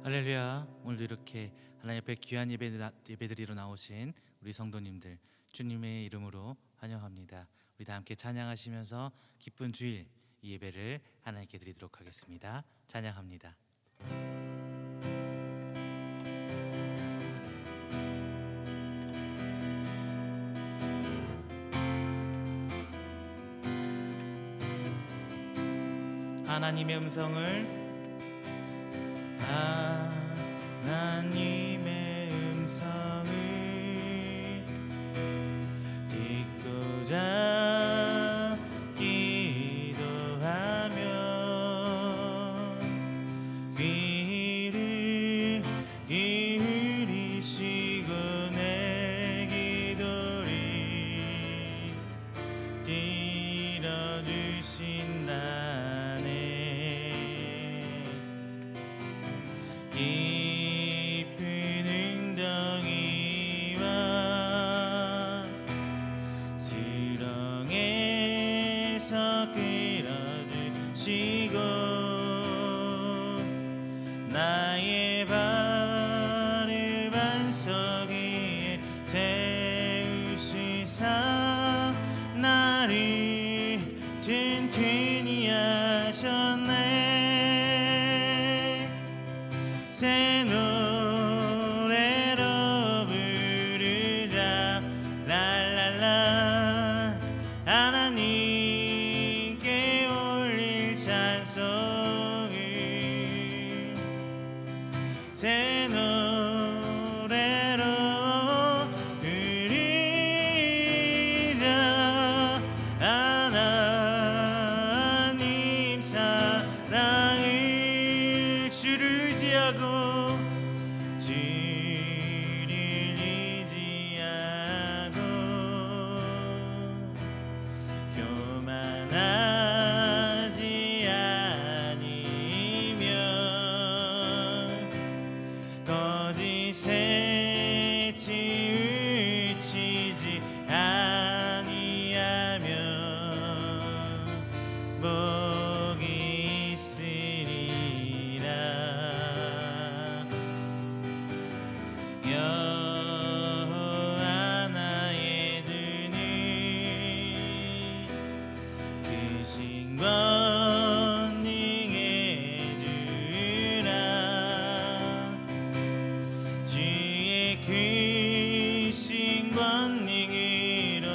할렐루야. 오늘도 이렇게 하나님 앞에 귀한 예배드리러 나오신 우리 성도님들 주님의 이름으로 환영합니다. 우리 다 함께 찬양하시면서 기쁜 주일 이 예배를 하나님께 드리도록 하겠습니다. 찬양합니다. 하나님의 음성을 하나님의 음성을 듣고자 기도하며 귀를 기울이시고 내 기도를 들어주신다네. 깊은 웅덩이와 수렁에서 끌어주시고 나의 발을 반석 위에 세우시사 나를 튼튼히 하셨네. 새 노래로 부르자 랄랄라. 하나님께 올릴 찬송을 새 노래로 부르자. 하나님 사랑을 주를 의지하고 주를 의지하고 교만하지 아니며 거짓에 치우치지 아니하며 복이 있으리라. 여호와 나의 주는 크신 권능의 주라. 주의 크신 권능으로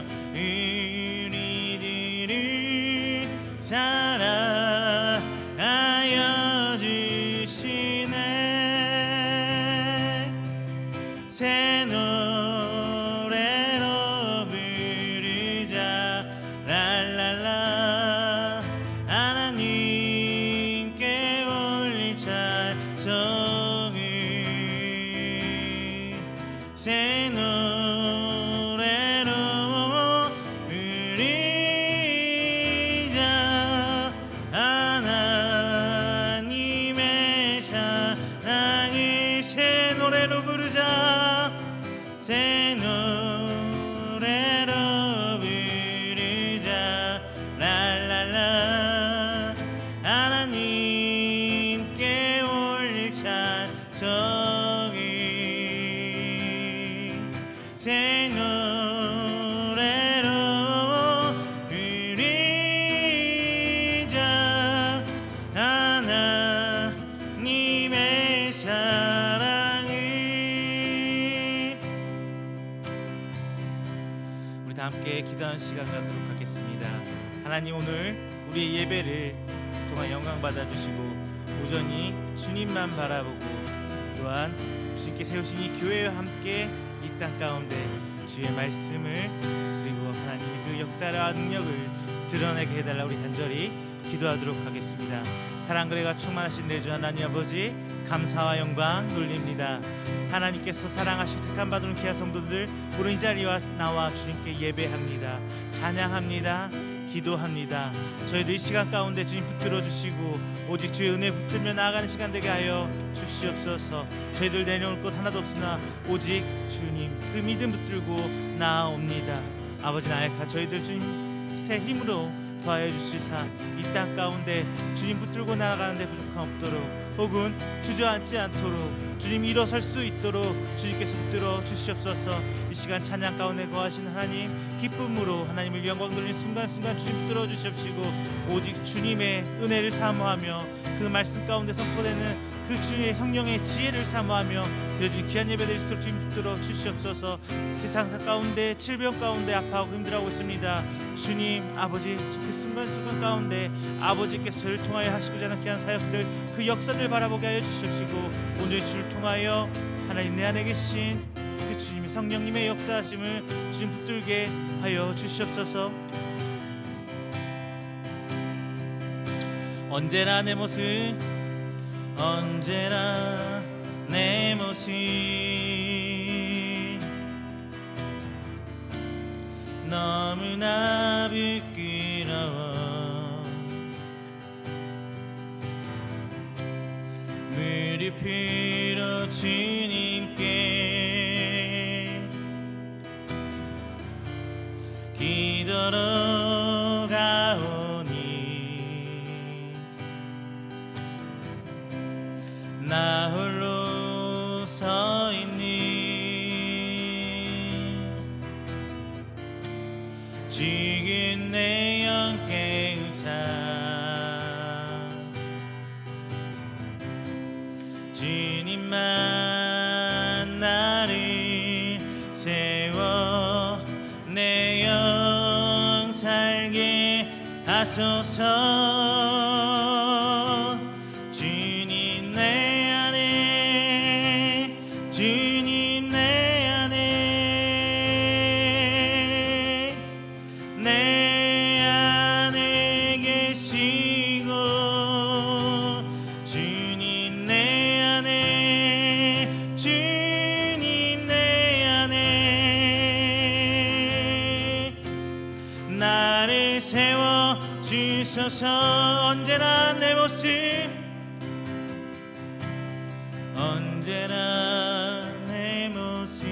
우리들을 사랑하여 주시네. 새 노래로 부르자 랄랄라. 하나님께 올릴 찬송을 새 노래로 부르자. 하나님의 사랑을 새 노래로 부르자. 새 노래로 부르자 랄랄라. 하나님께 올릴 찬송을 새 노래로 부르자. 하나님의 사랑을. 우리 다 함께 기도하는 시간 갖도록 하겠습니다. 하나님, 오늘 우리의 예배를 통한 영광 받아주시고 오전히 주님만 바라보고 또한 주님께 세우신 이 교회와 함께 이 땅 가운데 주의 말씀을 그리고 하나님의 그 역사와 능력을 드러내게 해달라 우리 간절히 기도하도록 하겠습니다. 사랑그레가 충만하신 내 주 하나님 아버지, 감사와 영광 돌립니다. 하나님께서 사랑하시고 택함 받은 귀한 성도들 오늘 이 자리와 나와 주님께 예배합니다. 찬양합니다. 기도합니다. 저희도 이 시간 가운데 주님 붙들어 주시고 오직 주의 은혜 붙들며 나아가는 시간 되게 하여 주시옵소서. 저희들 내려올 것 하나도 없으나 오직 주님 그 믿음 붙들고 나아옵니다. 아버지 나약한 저희들 주님 새 힘으로 더하여 주시사 이 땅 가운데 주님 붙들고 나아가는데 부족함 없도록 혹은 주저앉지 않도록 주님 일어설 수 있도록 주님께서 붙들어 주시옵소서. 이 시간 찬양 가운데 거하신 하나님, 기쁨으로 하나님을 영광 돌리는 순간순간 주님 붙들어 주시옵시고, 오직 주님의 은혜를 사모하며 그 말씀 가운데 선포되는 그 주의 성령의 지혜를 사모하며 드려진 귀한 예배드릴 수 있도록 주님 붙들어 주시옵소서. 세상 가운데 질병 가운데 아파하고 힘들어하고 있습니다. 주님 아버지, 그 순간순간 가운데 아버지께서 저를 통하여 하시고자 하는 귀한 사역들, 그 역사들 바라보게 하여 주시옵시고, 온전히 주를 통하여 하나님 내 안에 계신 그 주님의 성령님의 역사하심을 주님 붙들게 하여 주시옵소서. 언제나 내 모습, 언제나 내 모습 너무나 부끄러워. 무릎으로 주님께 기도로 가오니 나 홀로 서 있니. 죽은 내 영 깨우사 주님만 나를 세워 내 영 살게 하소서. 주님 내 안에, 주님 내 안에, 내 안에 계시고, 주님 내 안에, 주님 내 안에 나를 세워 주소서. 언제나 내 모습, 언제나 내 모습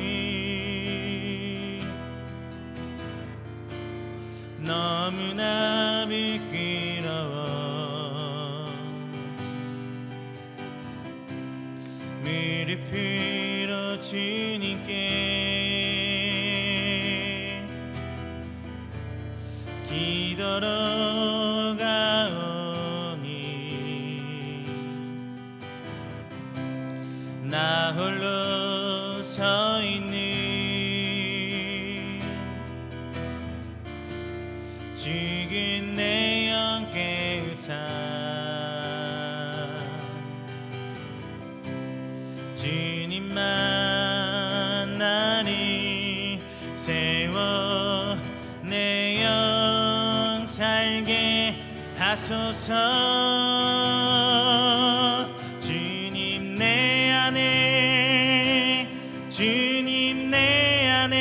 너무나 부끄러워. 무릎으로 주님께 기도로 가오니 나 홀로 서 있니. 죽은 내 영 깨우사 주님만 나를 세워 내 영 살게 하소서. 주님 내 안에, 주님 내 안에,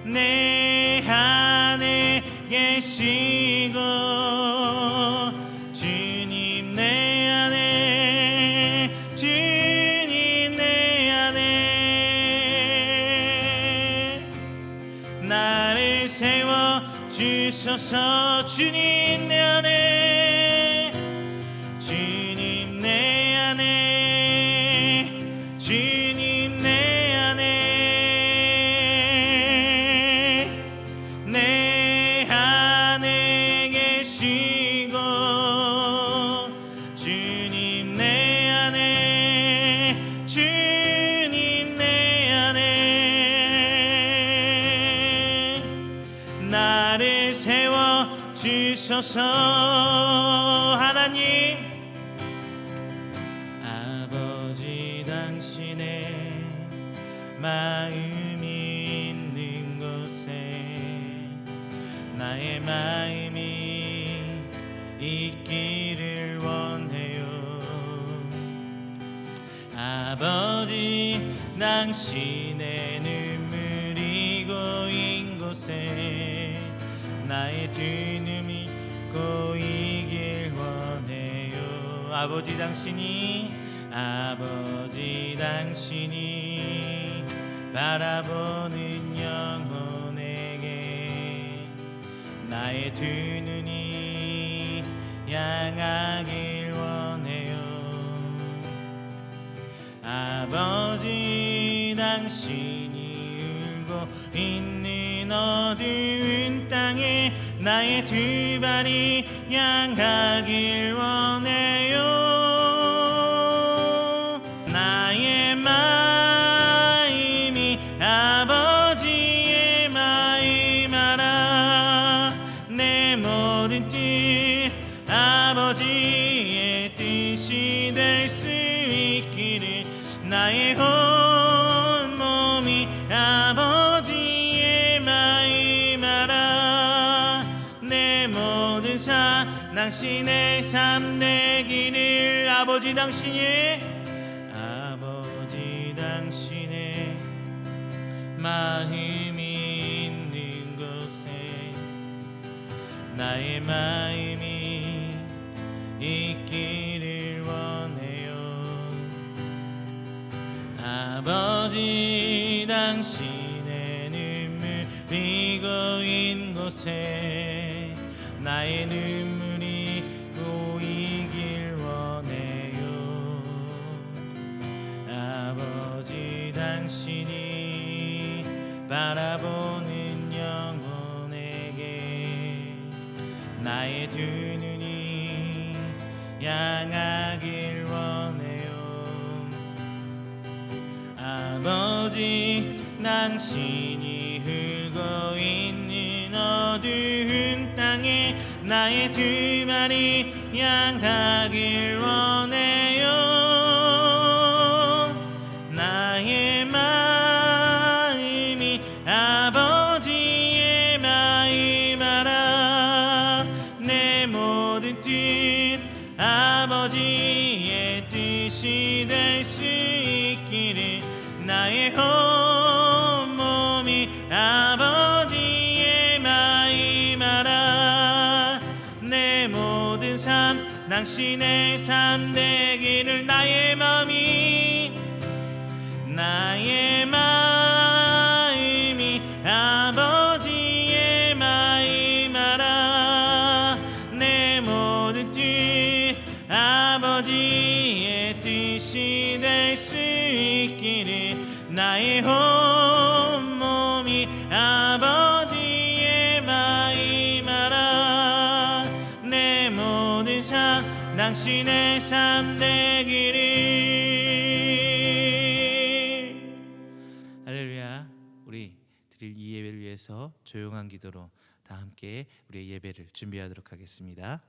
내 안에 계시고, 주님 내 안에, 주님 내 안에 나를 세워 주소서. 주님 내 안에, 주님 내 안에, 주님 내 안에, 내 안에 계시고, 주님 내 안에, 주님 내 안에 나를 세워 주소서. 하나님 아버지, 당신의 마음이 있는 곳에 나의 마음이 있기를 원해요. 아버지, 당신의 눈물이 고인 곳에 나의 두 눈이 고이길 원해요. 아버지, 당신이, 아버지, 당신이 바라보는 영혼에게 나의 두 눈이 향하길 원해요. 아버지, 당신이 울고 있는 어두운 땅에 나의 두 발이 향하길 원해요. 나의 마음이 아버지의 마음 알아. 내 모든 뜻 아버지의 뜻이 될 수 있기를. 나의 온 몸이 아버지의 마음 알아. 내 모든 삶 당신의 삶 되기를. 아버지, 당신의 마음이 있는 곳에 나의 마음이 있기를 원해요. 아버지, 당신의 눈물이 고인 곳에 나의 눈물이 고이길 원해요. 아버지, 당신이 바라보는 영혼에게 나의 두 눈이 향하길 원해요. 아버지, 당신이 흘고 있는 어두운 땅에 나의 두 발이 향하길 원해요. 나의 마음이 아버지의 마음 알아. 내 모든 뜻 아버지의 뜻이 될 수 있기를. 나의 온 몸이 아버지의 마음 알아. 내 모든 삶 당신의 삶 되기를. 나의 마음이 아버지의 마음 알아. 내 모든 뜻 아버지의 뜻이 될 수 있기를. 나의 온 몸이 아버지의 마음 알아. 내 모든 삶 당신의 삶 되기를. 할렐루야. 우리 드릴 이 예배를 위해서 조용한 기도로 다 함께 우리의 예배를 준비하도록 하겠습니다.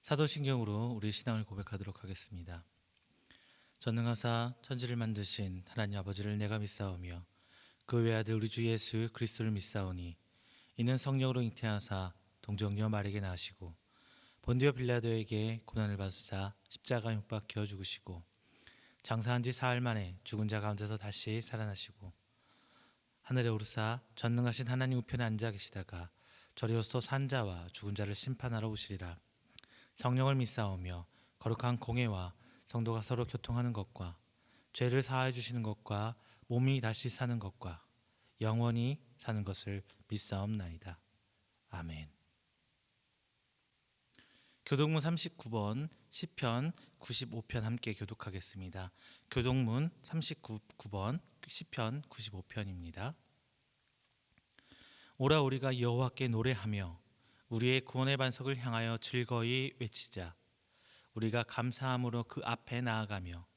사도신경으로 우리 신앙을 고백하도록 하겠습니다. 전능하사 천지를 만드신 하나님 아버지를 내가 믿사오며 그 외아들 우리 주 예수 그리스도를 믿사오니 이는 성령으로 잉태하사 동정녀 마리아에게 나시고 본디오 빌라도에게 고난을 받으사 십자가에 못 박혀 죽으시고 장사한 지 사흘 만에 죽은 자 가운데서 다시 살아나시고 하늘에 오르사 전능하신 하나님 우편에 앉아 계시다가 저리로서 산 자와 죽은 자를 심판하러 오시리라. 성령을 믿사오며 거룩한 공회와 성도가 서로 교통하는 것과 죄를 사하여 주시는 것과 몸이 다시 사는 것과 영원히 사는 것을 믿사옵나이다. 아멘. 교독문 39번 시편 95편 함께 교독하겠습니다. 교독문 39번 시편 95편입니다. 오라 우리가 여호와께 노래하며 우리의 구원의 반석을 향하여 즐거이 외치자. 우리가 감사함으로 그 앞에 나아가며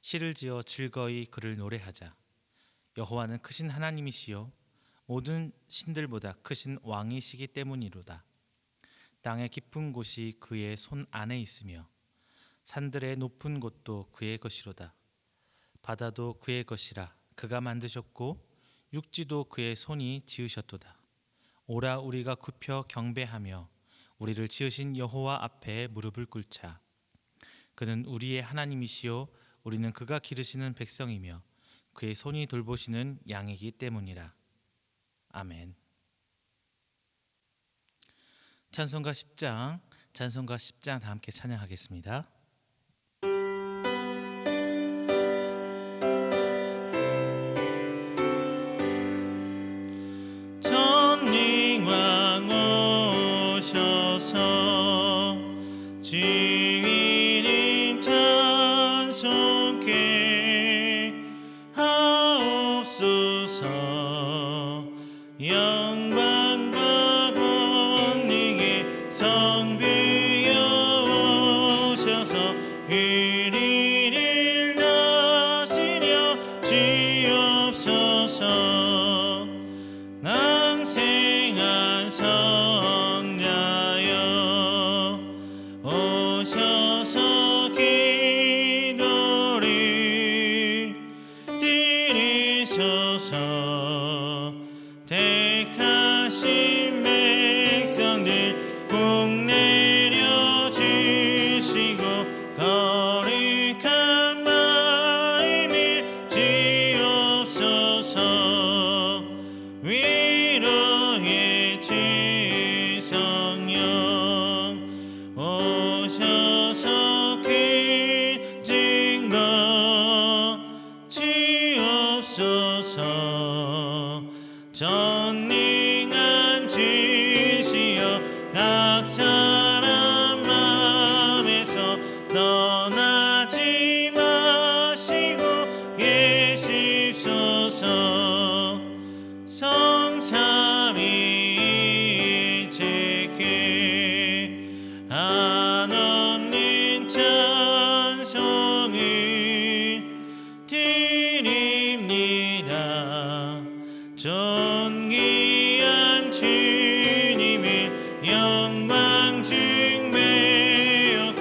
시를 지어 즐거이 그를 노래하자. 여호와는 크신 하나님이시요 모든 신들보다 크신 왕이시기 때문이로다. 땅의 깊은 곳이 그의 손 안에 있으며 산들의 높은 곳도 그의 것이로다. 바다도 그의 것이라 그가 만드셨고 육지도 그의 손이 지으셨도다. 오라 우리가 굽혀 경배하며 우리를 지으신 여호와 앞에 무릎을 꿇자. 그는 우리의 하나님이시요 우리는 그가 기르시는 백성이며 그의 손이 돌보시는 양이기 때문이라. 아멘. 찬송가 10장 다 함께 찬양하겠습니다. 전능왕 오셔서 주님 찬송케 하옵소서. 영광과 권능의 성부여 오셔서 우리를 다스려 주옵소서. 낭생한 성자여 오셔서 기도를 드리소서. 택하신 백성들 복 내려 주시고 거룩한 마음을 주옵소서. 위로의 주 성령 오셔서 그 증거 주옵소서. 전능한 주시여 각 사람 마음에서 떠나지 마시고 계십소서. 성삼위일체께 한없는 찬송을 드립니다. 존귀한 주님을 영광 중매였고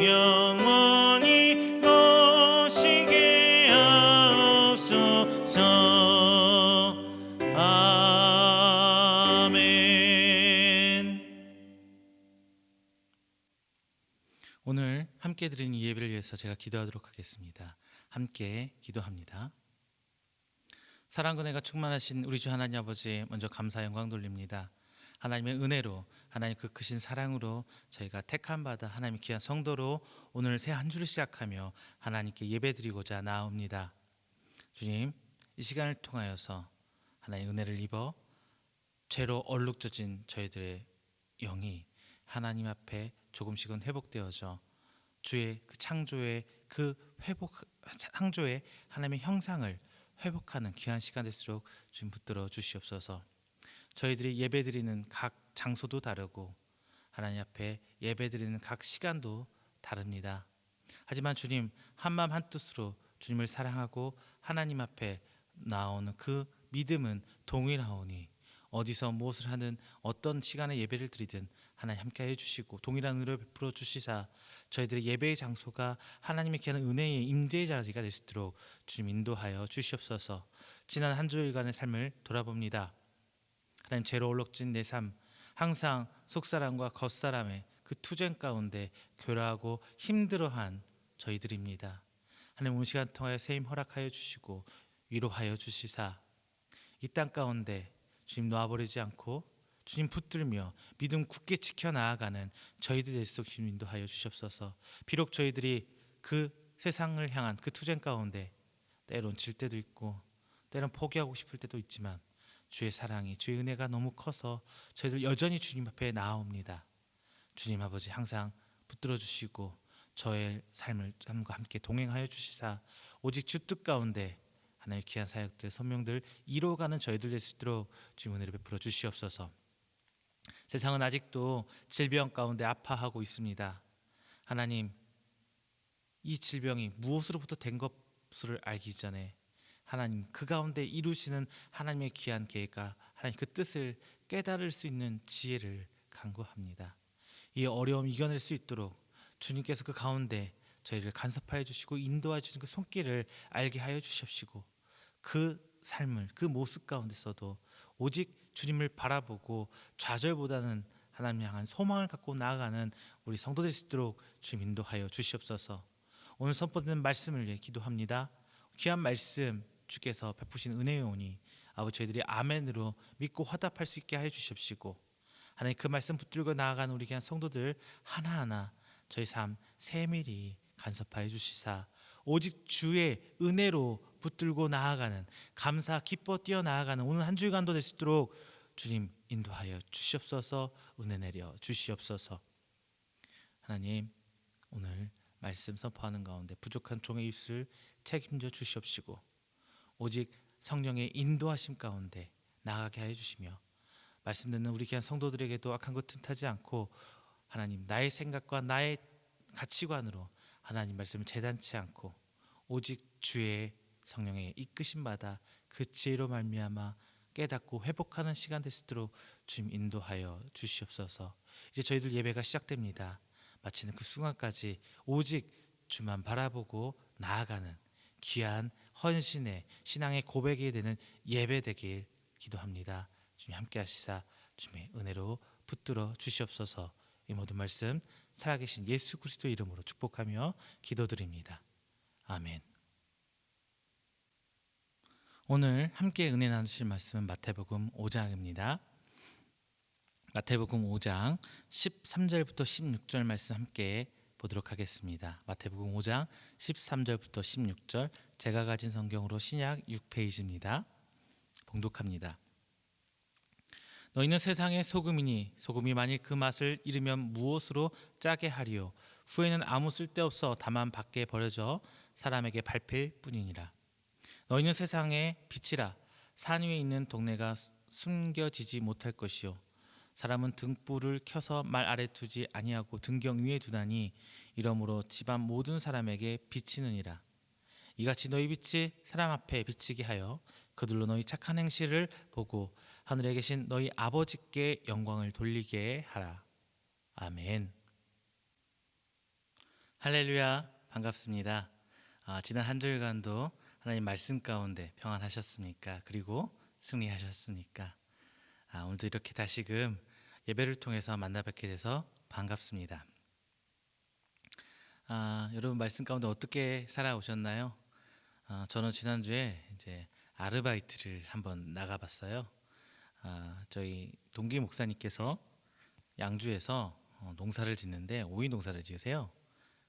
영원히 모시게 하옵소서. 아멘. 오늘 함께 드리는 이 예배를 위해서 제가 기도하도록 하겠습니다. 함께 기도합니다. 사랑과 은혜가 충만하신 우리 주 하나님 아버지, 먼저 감사 영광 돌립니다. 하나님의 은혜로, 하나님 그 크신 사랑으로 저희가 택함 받아 하나님의 귀한 성도로 오늘 새 한 주를 시작하며 하나님께 예배드리고자 나옵니다. 주님, 이 시간을 통하여서 하나님의 은혜를 입어 죄로 얼룩져진 저희들의 영이 하나님 앞에 조금씩은 회복되어져 주의 그 창조의 창조의 하나님의 형상을 회복하는 귀한 시간 될수록 주님 붙들어 주시옵소서. 저희들이 예배드리는 각 장소도 다르고 하나님 앞에 예배드리는 각 시간도 다릅니다. 하지만 주님, 한마음 한뜻으로 주님을 사랑하고 하나님 앞에 나오는 그 믿음은 동일하오니 어디서 무엇을 하든 어떤 시간에 예배를 드리든 하나님 함께하여 주시고 동일한 은혜를 베풀어 주시사 저희들의 예배의 장소가 하나님의 귀한 은혜의 임재의 자리가 될 수 있도록 주님 인도하여 주시옵소서. 지난 한 주일간의 삶을 돌아봅니다. 하나님, 죄로 얼룩진 내 삶, 항상 속사람과 겉사람의 그 투쟁 가운데 괴로워하고 힘들어한 저희들입니다. 하나님, 오늘 시간 통하여 새 힘 허락하여 주시고 위로하여 주시사 이 땅 가운데 주님 놓아버리지 않고 주님 붙들며 믿음 굳게 지켜 나아가는 저희들 될 수 있도록 인도하여 주시옵소서. 비록 저희들이 그 세상을 향한 그 투쟁 가운데 때론 질 때도 있고 때론 포기하고 싶을 때도 있지만 주의 사랑이, 주의 은혜가 너무 커서 저희들 여전히 주님 앞에 나아옵니다. 주님 아버지, 항상 붙들어 주시고 저의 삶과 함께 동행하여 주시사 오직 주 뜻 가운데 하나님의 귀한 사역들, 선명들 이루어가는 저희들 될 수 있도록 주님 은혜를 베풀어 주시옵소서. 세상은 아직도 질병 가운데 아파하고 있습니다. 하나님, 이 질병이 무엇으로부터 된 것을 알기 전에 하나님 그 가운데 이루시는 하나님의 귀한 계획과 하나님 그 뜻을 깨달을 수 있는 지혜를 간구합니다. 이 어려움 이겨낼 수 있도록 주님께서 그 가운데 저희를 간섭하여 주시고 인도하여 주신 그 손길을 알게 하여 주십시고 그 삶을, 그 모습 가운데서도 오직 주님을 바라보고 좌절보다는 하나님 향한 소망을 갖고 나아가는 우리 성도 될 수 있도록 주님 인도하여 주시옵소서. 오늘 선포되는 말씀을 위해 기도합니다. 귀한 말씀 주께서 베푸신 은혜요오니 아버지, 저희들이 아멘으로 믿고 화답할 수 있게 하여 주십시고 하나님 그 말씀 붙들고 나아가는 우리 귀한 성도들 하나하나 저희 삶 세밀히 간섭하여 주시사 오직 주의 은혜로 붙들고 나아가는, 감사 기뻐 뛰어 나아가는 오늘 한 주간도 될 수 있도록 주님 인도하여 주시옵소서. 은혜 내려 주시옵소서. 하나님, 오늘 말씀 선포하는 가운데 부족한 종의 입술 책임져 주시옵시고 오직 성령의 인도하심 가운데 나아가게 하여 주시며 말씀 듣는 우리 귀한 성도들에게도 악한 것 틈타지 않고 하나님 나의 생각과 나의 가치관으로 하나님 말씀을 재단치 않고 오직 주의 성령의 이끄심 받아 그 지혜로 말미암아 깨닫고 회복하는 시간 될 수 있도록 주님 인도하여 주시옵소서. 이제 저희들 예배가 시작됩니다. 마치는 그 순간까지 오직 주만 바라보고 나아가는 귀한 헌신의 신앙의 고백이 되는 예배 되길 기도합니다. 주님 함께 하시사 주님의 은혜로 붙들어 주시옵소서. 이 모든 말씀 살아계신 예수 그리스도 이름으로 축복하며 기도드립니다. 아멘. 오늘 함께 은혜 나누실 말씀은 마태복음 5장입니다. 마태복음 5장 13절부터 16절 말씀 함께 보도록 하겠습니다. 마태복음 5장 13절부터 16절, 제가 가진 성경으로 신약 6페이지입니다. 봉독합니다. 너희는 세상의 소금이니 소금이 만일 그 맛을 잃으면 무엇으로 짜게 하리요? 후에는 아무 쓸데없어 다만 밖에 버려져 사람에게 밟힐 뿐이니라. 너희는 세상의 빛이라. 산 위에 있는 동네가 숨겨지지 못할 것이요 사람은 등불을 켜서 말 아래 두지 아니하고 등경 위에 두나니 이러므로 집안 모든 사람에게 비치느니라. 이같이 너희 빛이 사람 앞에 비치게 하여 그들로 너희 착한 행실을 보고 하늘에 계신 너희 아버지께 영광을 돌리게 하라. 아멘. 할렐루야, 반갑습니다. 지난 한 주일간도 하나님 말씀 가운데 평안하셨습니까? 그리고 승리하셨습니까? 오늘도 이렇게 다시금 예배를 통해서 만나 뵙게 돼서 반갑습니다. 여러분 말씀 가운데 어떻게 살아오셨나요? 저는 지난주에 이제 아르바이트를 한번 나가봤어요. 저희 동기 목사님께서 양주에서 농사를 짓는데 오이 농사를 지으세요.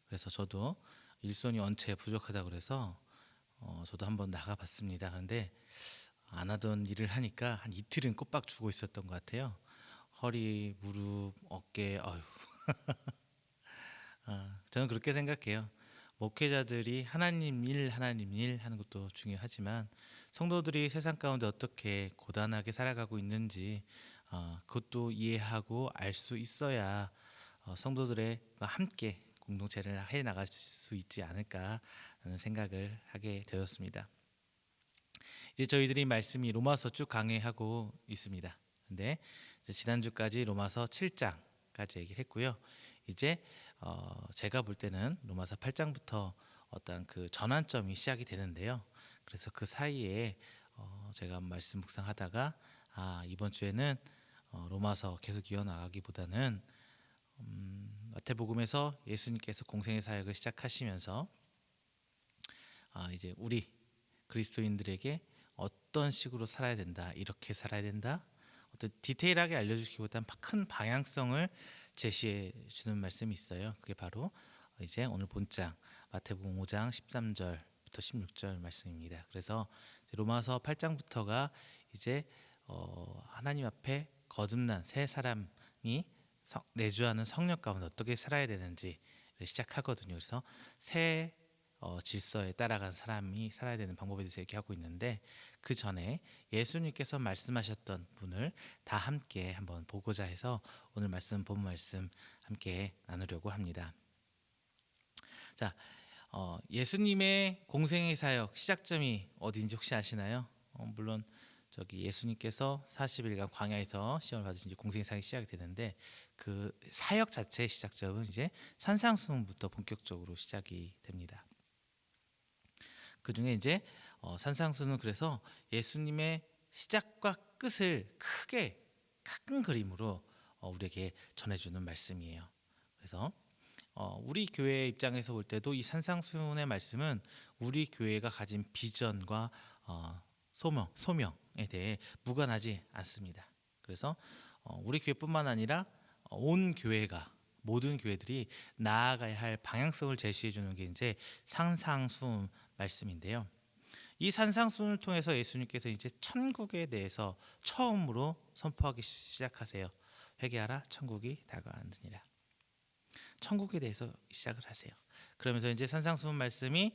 그래서 저도 일손이 원체 부족하다고 그래서 저도 한번 나가봤습니다. 그런데 안 하던 일을 하니까 한 이틀은 꼬박 죽어 있었던 것 같아요. 허리, 무릎, 어깨, 저는 그렇게 생각해요. 목회자들이 하나님 일 하는 것도 중요하지만 성도들이 세상 가운데 어떻게 고단하게 살아가고 있는지 그것도 이해하고 알 수 있어야 성도들과 함께 공동체를 해 나갈 수 있지 않을까라는 생각을 하게 되었습니다. 이제 저희들이 말씀이 로마서 쭉 강해하고 있습니다. 근데 지난주까지 로마서 7장까지 8장까지 얘기를 했고요. 이제 제가 볼 때는 로마서 8장부터 어떤 그 전환점이 시작이 되는데요. 그래서 그 사이에 제가 말씀 묵상하다가 이번 주에는 로마서 계속 이어나가기보다는 마태복음에서 예수님께서 공생의 사역을 시작하시면서 이제 우리 그리스도인들에게 어떤 식으로 살아야 된다, 이렇게 살아야 된다, 어떤 디테일하게 알려주기보다는 큰 방향성을 제시해 주는 말씀이 있어요. 그게 바로 이제 오늘 본장 마태복음 5장 13절부터 16절 말씀입니다. 그래서 로마서 8장부터가 이제 하나님 앞에 거듭난 새 사람이 내주하는 성령 가운데 어떻게 살아야 되는지를 시작하거든요. 그래서 새 질서에 따라간 사람이 살아야 되는 방법에 대해서 얘기하고 있는데, 그 전에 예수님께서 말씀하셨던 분을 다 함께 한번 보고자 해서 오늘 본 말씀 함께 나누려고 합니다. 자, 예수님의 공생의 사역 시작점이 어디인지 혹시 아시나요? 물론 저기 예수님께서 40일간 광야에서 시험을 받으신 공생의 사역이 시작이 되는데, 그 사역 자체의 시작점은 이제 산상수훈부터 본격적으로 시작이 됩니다. 그 중에 이제 산상수훈은 그래서 예수님의 시작과 끝을 크게 큰 그림으로 우리에게 전해주는 말씀이에요. 그래서 우리 교회 입장에서 볼 때도 이 산상수훈의 말씀은 우리 교회가 가진 비전과 소명에 대해 무관하지 않습니다. 그래서 우리 교회뿐만 아니라 온 교회가, 모든 교회들이 나아가야 할 방향성을 제시해 주는 게 이제 산상수훈 말씀인데요. 이 산상수훈을 통해서 예수님께서 이제 천국에 대해서 처음으로 선포하기 시작하세요. 회개하라, 천국이 다가왔느니라. 천국에 대해서 시작을 하세요. 그러면서 이제 산상수훈 말씀이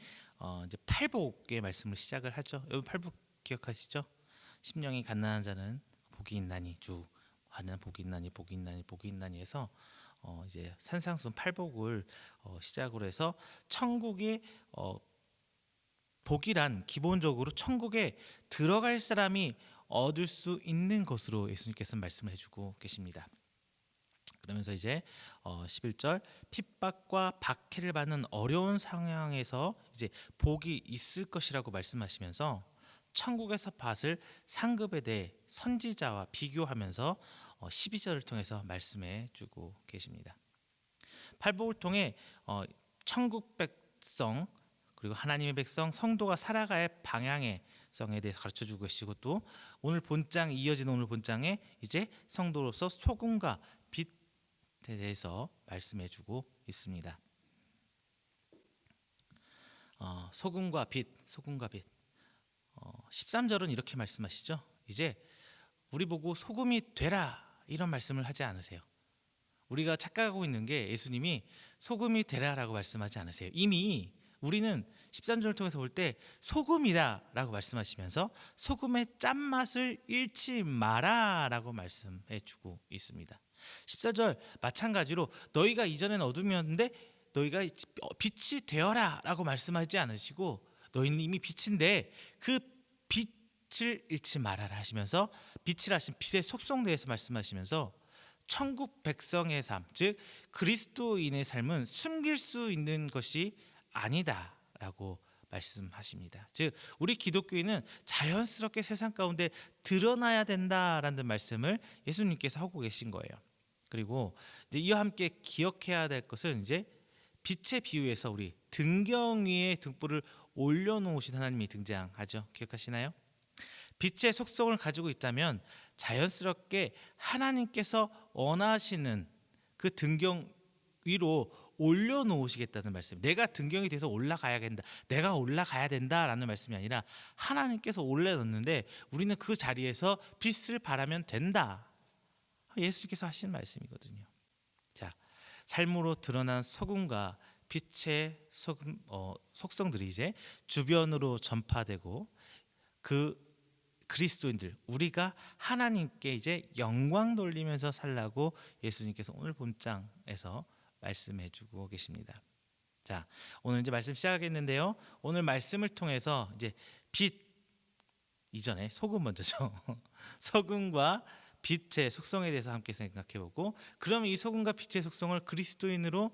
이제 팔복의 말씀을 시작을 하죠. 여러분 팔복 기억하시죠? 심령이 갓난한 자는 복이 있나니, 주 하는 복이 있나니, 복이 있나니, 복이 있나니에서 이제 산상수훈 팔복을 시작으로 해서 천국의 복이란 기본적으로 천국에 들어갈 사람이 얻을 수 있는 것으로 예수님께서 말씀을 해주고 계십니다. 그러면서 이제 11절 핍박과 박해를 받는 어려운 상황에서 이제 복이 있을 것이라고 말씀하시면서 천국에서 받을 상급에 대해 선지자와 비교하면서 12절을 통해서 말씀해 주고 계십니다. 팔복을 통해 천국 백성 그리고 하나님의 백성 성도가 살아가야 할 방향성에 대해서 가르쳐주고 계시고, 또 오늘 본장 이어지는 오늘 본장에 이제 성도로서 소금과 빛에 대해서 말씀해주고 있습니다. 소금과 빛 13절은 이렇게 말씀하시죠. 이제 우리 보고 소금이 되라 이런 말씀을 하지 않으세요. 우리가 착각하고 있는 게 예수님이 소금이 되라라고 말씀하지 않으세요. 이미 우리는 13절을 통해서 볼 때 소금이다 라고 말씀하시면서 소금의 짠맛을 잃지 마라 라고 말씀해 주고 있습니다. 14절 마찬가지로 너희가 이전에는 어둠이었는데 너희가 빛이 되어라 라고 말씀하지 않으시고, 너희는 이미 빛인데 그 빛을 잃지 말아라 하시면서 빛이라 하신 빛의 속성에 대해서 말씀하시면서 천국 백성의 삶, 즉 그리스도인의 삶은 숨길 수 있는 것이 아니다라고 말씀하십니다. 즉 우리 기독교인은 자연스럽게 세상 가운데 드러나야 된다라는 말씀을 예수님께서 하고 계신 거예요. 그리고 이제 이와 함께 기억해야 될 것은 이제 빛의 비유에서 우리 등경 위에 등불을 올려놓으신 하나님이 등장하죠. 기억하시나요? 빛의 속성을 가지고 있다면 자연스럽게 하나님께서 원하시는 그 등경 위로 올려놓으시겠다는 말씀. 내가 등경이 돼서 올라가야 된다, 내가 올라가야 된다라는 말씀이 아니라 하나님께서 올려놓는데 우리는 그 자리에서 빛을 발하면 된다. 예수님께서 하신 말씀이거든요. 자, 삶으로 드러난 소금과 빛의 속성들이 이제 주변으로 전파되고 그 그리스도인들, 우리가 하나님께 이제 영광 돌리면서 살라고 예수님께서 오늘 본장에서 말씀해주고 계십니다. 자, 오늘 이제 말씀 시작하겠는데요. 오늘 말씀을 통해서 이제 빛 이전에 소금 먼저죠. 소금과 빛의 속성에 대해서 함께 생각해보고, 그러면 이 소금과 빛의 속성을 그리스도인으로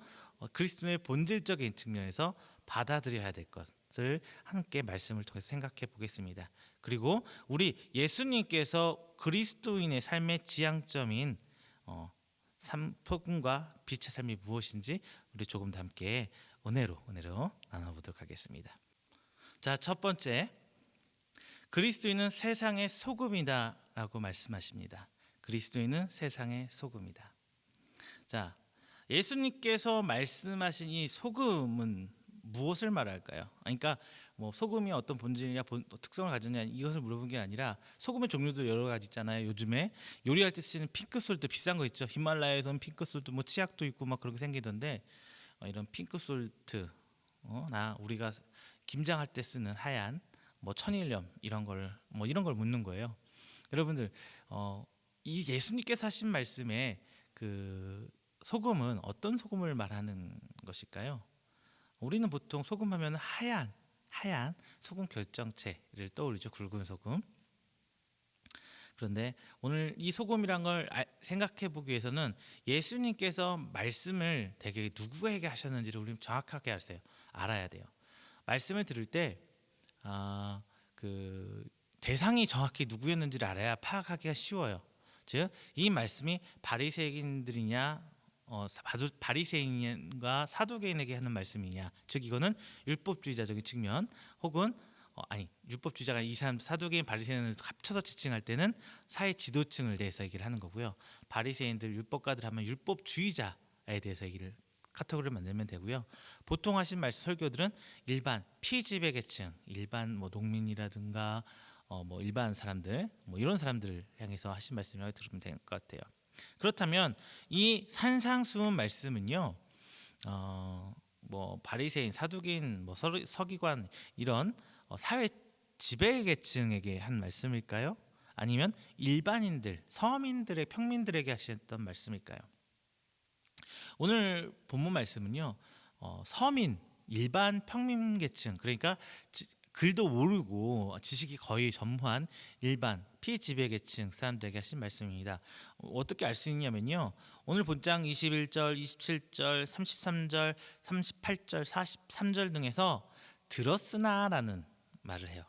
그리스도의 본질적인 측면에서 받아들여야 될 것을 함께 말씀을 통해서 생각해 보겠습니다. 그리고 우리 예수님께서 그리스도인의 삶의 지향점인 소금과 빛의 삶이 무엇인지 우리 조금 더 함께 은혜로 나눠보도록 하겠습니다. 자, 첫 번째, 그리스도인은 세상의 소금이다라고 말씀하십니다. 그리스도인은 세상의 소금이다. 자, 예수님께서 말씀하신 이 소금은 무엇을 말할까요? 그러니까 뭐 소금이 어떤 본질이냐 특성을 가졌냐 이것을 물어본 게 아니라, 소금의 종류도 여러 가지 있잖아요. 요즘에 요리할 때 쓰는 핑크솔트 비싼 거 있죠. 히말라야에서는 핑크솔트 뭐 치약도 있고 막 그렇게 생기던데, 이런 핑크솔트 나 우리가 김장할 때 쓰는 하얀 뭐 천일염 이런 걸 묻는 거예요. 여러분들, 이 예수님께서 하신 말씀에 그 소금은 어떤 소금을 말하는 것일까요? 우리는 보통 소금하면 하얀 소금 결정체를 떠올리죠. 굵은 소금. 그런데 오늘 이 소금이란 걸 생각해 보기 위해서는 예수님께서 말씀을 되게 누구에게 하셨는지를 우리는 정확하게 알아야 돼요. 말씀을 들을 때 그 대상이 정확히 누구였는지를 알아야 파악하기가 쉬워요. 즉, 이 말씀이 바리새인들이냐 바리새인과 사두개인에게 하는 말씀이냐, 즉 이거는 율법주의자적인 측면, 혹은 율법주의자가 이 사람 사두개인 바리새인을 합쳐서 지칭할 때는 사회 지도층을 대해서 얘기를 하는 거고요. 바리새인들 율법가들 하면 율법주의자에 대해서 얘기를 카테고리를 만들면 되고요. 보통 하신 말씀 설교들은 일반 피지배 계층, 일반 뭐 농민이라든가 뭐 일반 사람들, 뭐 이런 사람들을 향해서 하신 말씀이라고 들으면 될 것 같아요. 그렇다면 이 산상수훈 말씀은요, 뭐 바리새인, 사두개인, 뭐 서기관 이런 사회 지배 계층에게 한 말씀일까요? 아니면 일반인들, 서민들의 평민들에게 하셨던 말씀일까요? 오늘 본문 말씀은요, 서민, 일반 평민 계층, 그러니까 글도 모르고 지식이 거의 전무한 일반 피지배 계층 사람들에게 하신 말씀입니다. 어떻게 알 수 있냐면요, 오늘 본장 21절, 27절, 33절, 38절, 43절 등에서 들었으나라는 말을 해요.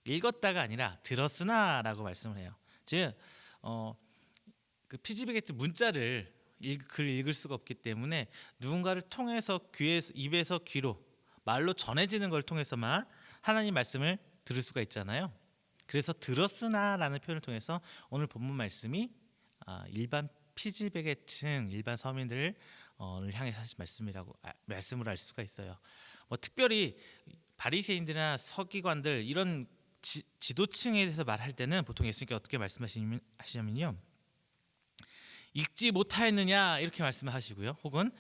읽었다가 아니라 들었으나라고 말씀을 해요. 즉, 그 피지배 계층 문자를 글 읽을 수가 없기 때문에 누군가를 통해서 입에서 귀로 말로 전해지는 걸 통해서만 하나님 말씀을 들을 수가 있잖아요. 그래서 들었으나라는 표현을 통해서 오늘 본문 말씀이 일반 피지배 계층, 일반 서민들을 향해 하신 말씀을 알 수가 있어요. 뭐 특별히 바리새인들이나 서기관들 이런 지도층에 대해서 말할 때는 보통 예수님께서 어떻게 말씀하시냐면요, 읽지 못하였느냐 이렇게 말씀을 하시고요, 혹은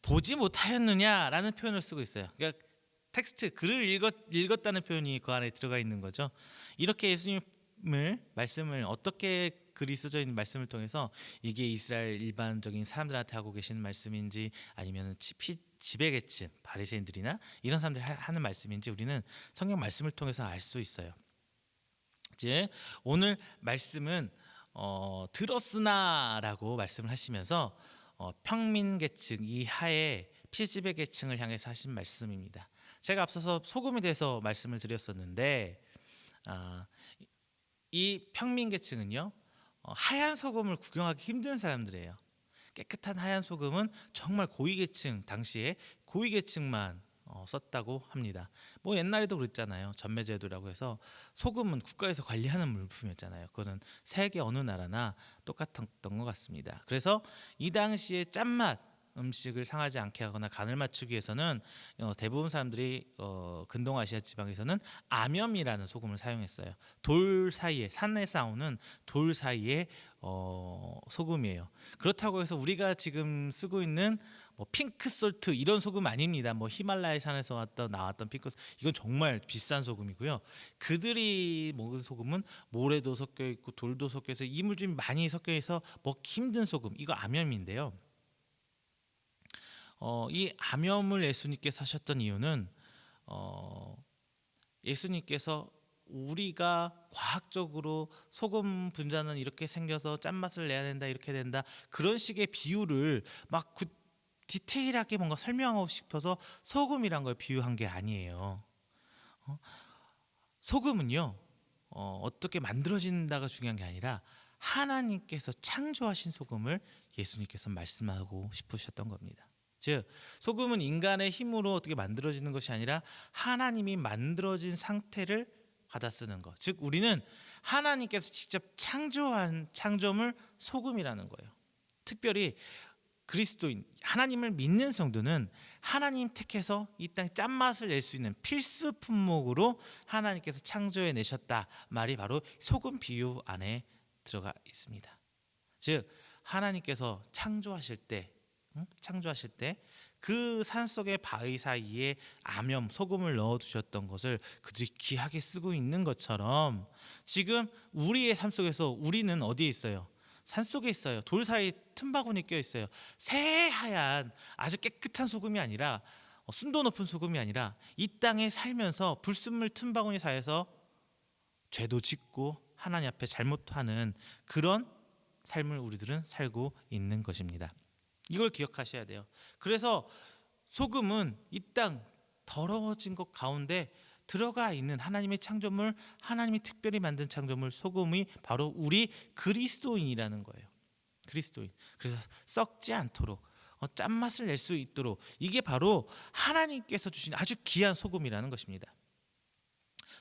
보지 못하였느냐라는 표현을 쓰고 있어요. 그러니까 텍스트, 글을 읽었다는 표현이 그 안에 들어가 있는 거죠. 이렇게 예수님을 말씀을 어떻게 글이 써져 있는 말씀을 통해서 이게 이스라엘 일반적인 사람들한테 하고 계시는 말씀인지, 아니면 지배계층 바리새인들이나 이런 사람들이 하는 말씀인지 우리는 성경 말씀을 통해서 알 수 있어요. 이제 오늘 말씀은 들었으나라고 말씀을 하시면서 평민계층 이하의 피지배계층을 향해서 하신 말씀입니다. 제가 앞서서 소금에 대해서 말씀을 드렸었는데, 이 평민계층은요, 하얀 소금을 구경하기 힘든 사람들이에요. 깨끗한 하얀 소금은 정말 고위계층, 당시에 고위계층만 썼다고 합니다. 뭐 옛날에도 그랬잖아요. 전매제도라고 해서 소금은 국가에서 관리하는 물품이었잖아요. 그거는 세계 어느 나라나 똑같았던 것 같습니다. 그래서 이 당시에 짠맛 음식을 상하지 않게 하거나 간을 맞추기 위해서는 대부분 사람들이 근동아시아 지방에서는 암염이라는 소금을 사용했어요. 돌 사이에, 산에서 나오는 돌 사이에 소금이에요. 그렇다고 해서 우리가 지금 쓰고 있는 뭐 핑크솔트 이런 소금 아닙니다. 뭐 히말라야 산에서 나왔던 핑크솔트, 이건 정말 비싼 소금이고요. 그들이 먹은 소금은 모래도 섞여 있고 돌도 섞여 있어 이물질이 많이 섞여 있어 먹기 힘든 소금, 이거 암염인데요. 이 암염을 예수님께서 하셨던 이유는 예수님께서 우리가 과학적으로 소금 분자는 이렇게 생겨서 짠맛을 내야 된다, 이렇게 된다, 그런 식의 비유를 막 디테일하게 뭔가 설명하고 싶어서 소금이란 걸 비유한 게 아니에요. 소금은요, 어떻게 만들어진다가 중요한 게 아니라 하나님께서 창조하신 소금을 예수님께서 말씀하고 싶으셨던 겁니다. 즉, 소금은 인간의 힘으로 어떻게 만들어지는 것이 아니라 하나님이 만들어진 상태를 받아 쓰는 것. 즉, 우리는 하나님께서 직접 창조한 창조물 소금이라는 거예요. 특별히 그리스도인, 하나님을 믿는 성도는 하나님 택해서 이 땅에 짠맛을 낼 수 있는 필수 품목으로 하나님께서 창조해 내셨다 말이 바로 소금 비유 안에 들어가 있습니다. 즉, 하나님께서 창조하실 때 그 산속의 바위 사이에 암염 소금을 넣어 두셨던 것을 그들이 귀하게 쓰고 있는 것처럼, 지금 우리의 삶 속에서 우리는 어디에 있어요? 산속에 있어요. 돌 사이 틈바구니 껴 있어요. 새하얀 아주 깨끗한 소금이 아니라, 순도 높은 소금이 아니라, 이 땅에 살면서 불순물 틈바구니 사이에서 죄도 짓고 하나님 앞에 잘못하는 그런 삶을 우리들은 살고 있는 것입니다. 이걸 기억하셔야 돼요. 그래서 소금은 이 땅 더러워진 것 가운데 들어가 있는 하나님의 창조물, 하나님이 특별히 만든 창조물 소금이 바로 우리 그리스도인이라는 거예요. 그리스도인. 그래서 썩지 않도록 짠맛을 낼 수 있도록, 이게 바로 하나님께서 주신 아주 귀한 소금이라는 것입니다.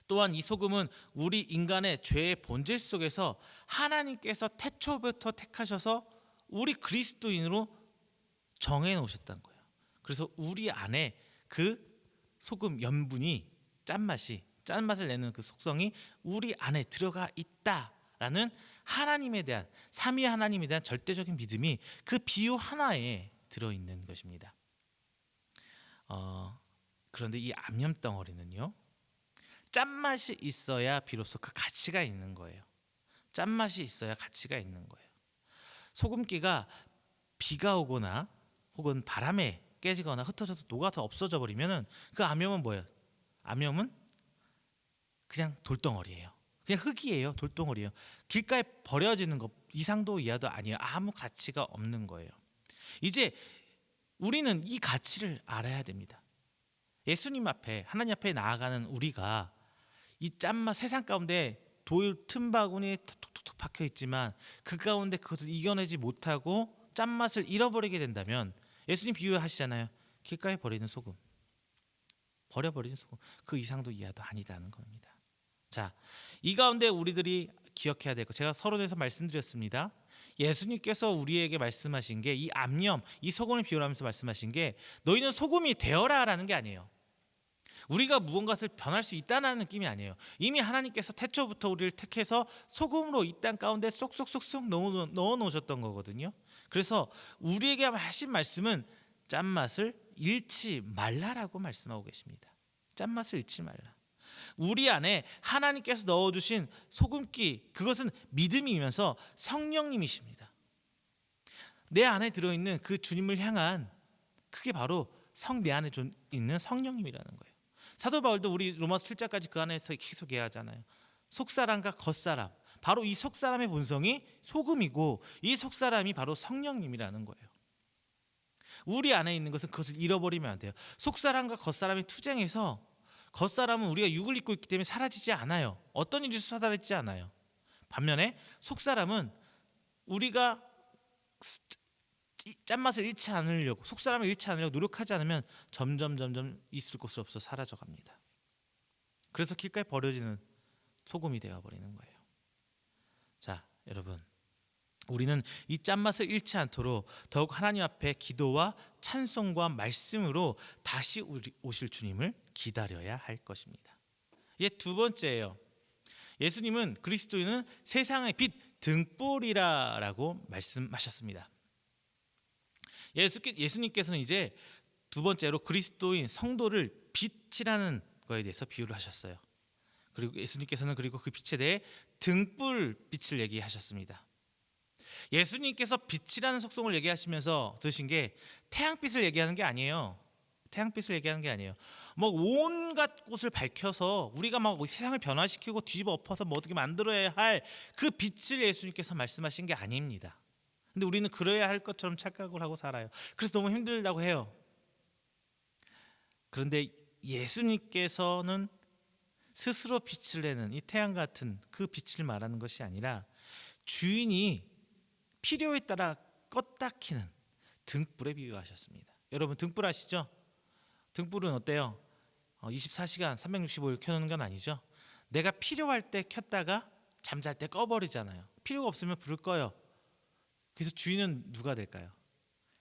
또한 이 소금은 우리 인간의 죄의 본질 속에서 하나님께서 태초부터 택하셔서 우리 그리스도인으로 정해 놓으셨다는 거예요. 그래서 우리 안에 그 소금 염분이, 짠맛을 내는 그 속성이 우리 안에 들어가 있다라는 하나님에 대한, 삼위 하나님에 대한 절대적인 믿음이 그 비유 하나에 들어있는 것입니다. 그런데 이 암염 덩어리는요, 짠맛이 있어야 비로소 그 가치가 있는 거예요. 짠맛이 있어야 가치가 있는 거예요. 소금기가 비가 오거나 혹은 바람에 깨지거나 흩어져서 녹아서 없어져 버리면은 그 암염은 뭐예요? 암염은 그냥 돌덩어리예요. 그냥 흙이에요. 돌덩어리예요. 길가에 버려지는 것 이상도 이하도 아니에요. 아무 가치가 없는 거예요. 이제 우리는 이 가치를 알아야 됩니다. 예수님 앞에, 하나님 앞에 나아가는 우리가 이 짠맛, 세상 가운데 돌 틈바구니에 톡톡톡 박혀 있지만 그 가운데 그것을 이겨내지 못하고 짠맛을 잃어버리게 된다면, 예수님 비유하시잖아요. 길가에 버리는 소금, 버려버리는 소금, 그 이상도 이하도 아니다는 겁니다. 자, 이 가운데 우리들이 기억해야 될 것, 제가 서론에서 말씀드렸습니다. 예수님께서 우리에게 말씀하신 게, 이 암염, 이 소금을 비유하면서 말씀하신 게, 너희는 소금이 되어라라는 게 아니에요. 우리가 무언가를 변할 수 있다는 느낌이 아니에요. 이미 하나님께서 태초부터 우리를 택해서 소금으로 이 땅 가운데 쏙쏙쏙쏙 넣어 놓으셨던 거거든요. 그래서 우리에게 하신 말씀은 짠맛을 잃지 말라라고 말씀하고 계십니다. 짠맛을 잃지 말라. 우리 안에 하나님께서 넣어주신 소금기, 그것은 믿음이면서 성령님이십니다. 내 안에 들어있는 그 주님을 향한, 그게 바로 내 안에 있는 성령님이라는 거예요. 사도 바울도 우리 로마서 7장까지 그 안에서 계속 얘기하잖아요. 속사람과 겉사람, 바로 이 속사람의 본성이 소금이고 이 속사람이 바로 성령님이라는 거예요. 우리 안에 있는 것은 그것을 잃어버리면 안 돼요. 속사람과 겉사람이 투쟁해서, 겉사람은 우리가 육을 입고 있기 때문에 사라지지 않아요. 어떤 일이 사라지지 않아요. 반면에 속사람은 우리가 짠맛을 잃지 않으려고, 속사람을 잃지 않으려고 노력하지 않으면 점점 있을 곳이 없어 사라져갑니다. 그래서 길가에 버려지는 소금이 되어버리는 거예요. 자, 여러분, 우리는 이 짠맛을 잃지 않도록 더욱 하나님 앞에 기도와 찬송과 말씀으로 다시 오실 주님을 기다려야 할 것입니다. 이제 두 번째예요. 예수님은 그리스도인은 세상의 빛 등불이라고 말씀하셨습니다. 예수님께서는 이제 두 번째로 그리스도인 성도를 빛이라는 거에 대해서 비유를 하셨어요. 그리고 예수님께서는 그리고 그 빛에 대해 등불빛을 얘기하셨습니다. 예수님께서 빛이라는 속성을 얘기하시면서 드신 게 태양빛을 얘기하는 게 아니에요. 태양빛을 얘기하는 게 아니에요. 뭐 온갖 곳을 밝혀서 우리가 막 세상을 변화시키고 뒤집어 엎어서 뭐 어떻게 만들어야 할 그 빛을 예수님께서 말씀하신 게 아닙니다. 근데 우리는 그래야 할 것처럼 착각을 하고 살아요. 그래서 너무 힘들다고 해요. 그런데 예수님께서는 스스로 빛을 내는 이 태양 같은 그 빛을 말하는 것이 아니라 주인이 필요에 따라 껐다 키는 등불에 비유하셨습니다. 여러분 등불 아시죠? 등불은 어때요? 24시간 365일 켜놓는 건 아니죠. 내가 필요할 때 켰다가 잠잘 때 꺼버리잖아요. 필요가 없으면 불을 꺼요. 그래서 주인은 누가 될까요?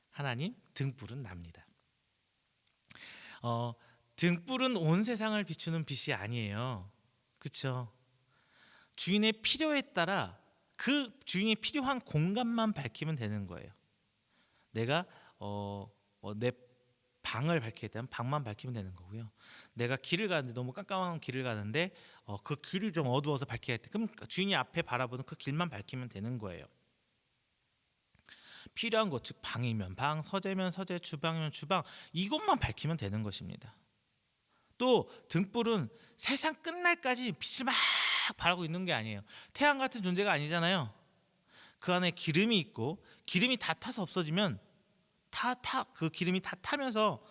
하나님, 등불은 납니다. 등불은 온 세상을 비추는 빛이 아니에요. 그렇죠? 주인의 필요에 따라 그 주인이 필요한 공간만 밝히면 되는 거예요. 내가 내 방을 밝히게 되면 방만 밝히면 되는 거고요. 내가 길을 가는데 너무 깜깜한 길을 가는데 그 길이 좀 어두워서 밝혀야 돼. 그럼 주인이 앞에 바라보는 그 길만 밝히면 되는 거예요. 필요한 것, 즉 방이면 방, 서재면 서재, 주방이면 주방, 이것만 밝히면 되는 것입니다. 또 등불은 세상 끝날까지 빛을 막 발하고 있는 게 아니에요. 태양 같은 존재가 아니잖아요. 그 안에 기름이 있고 기름이 다 타서 없어지면 그 기름이 다 타면서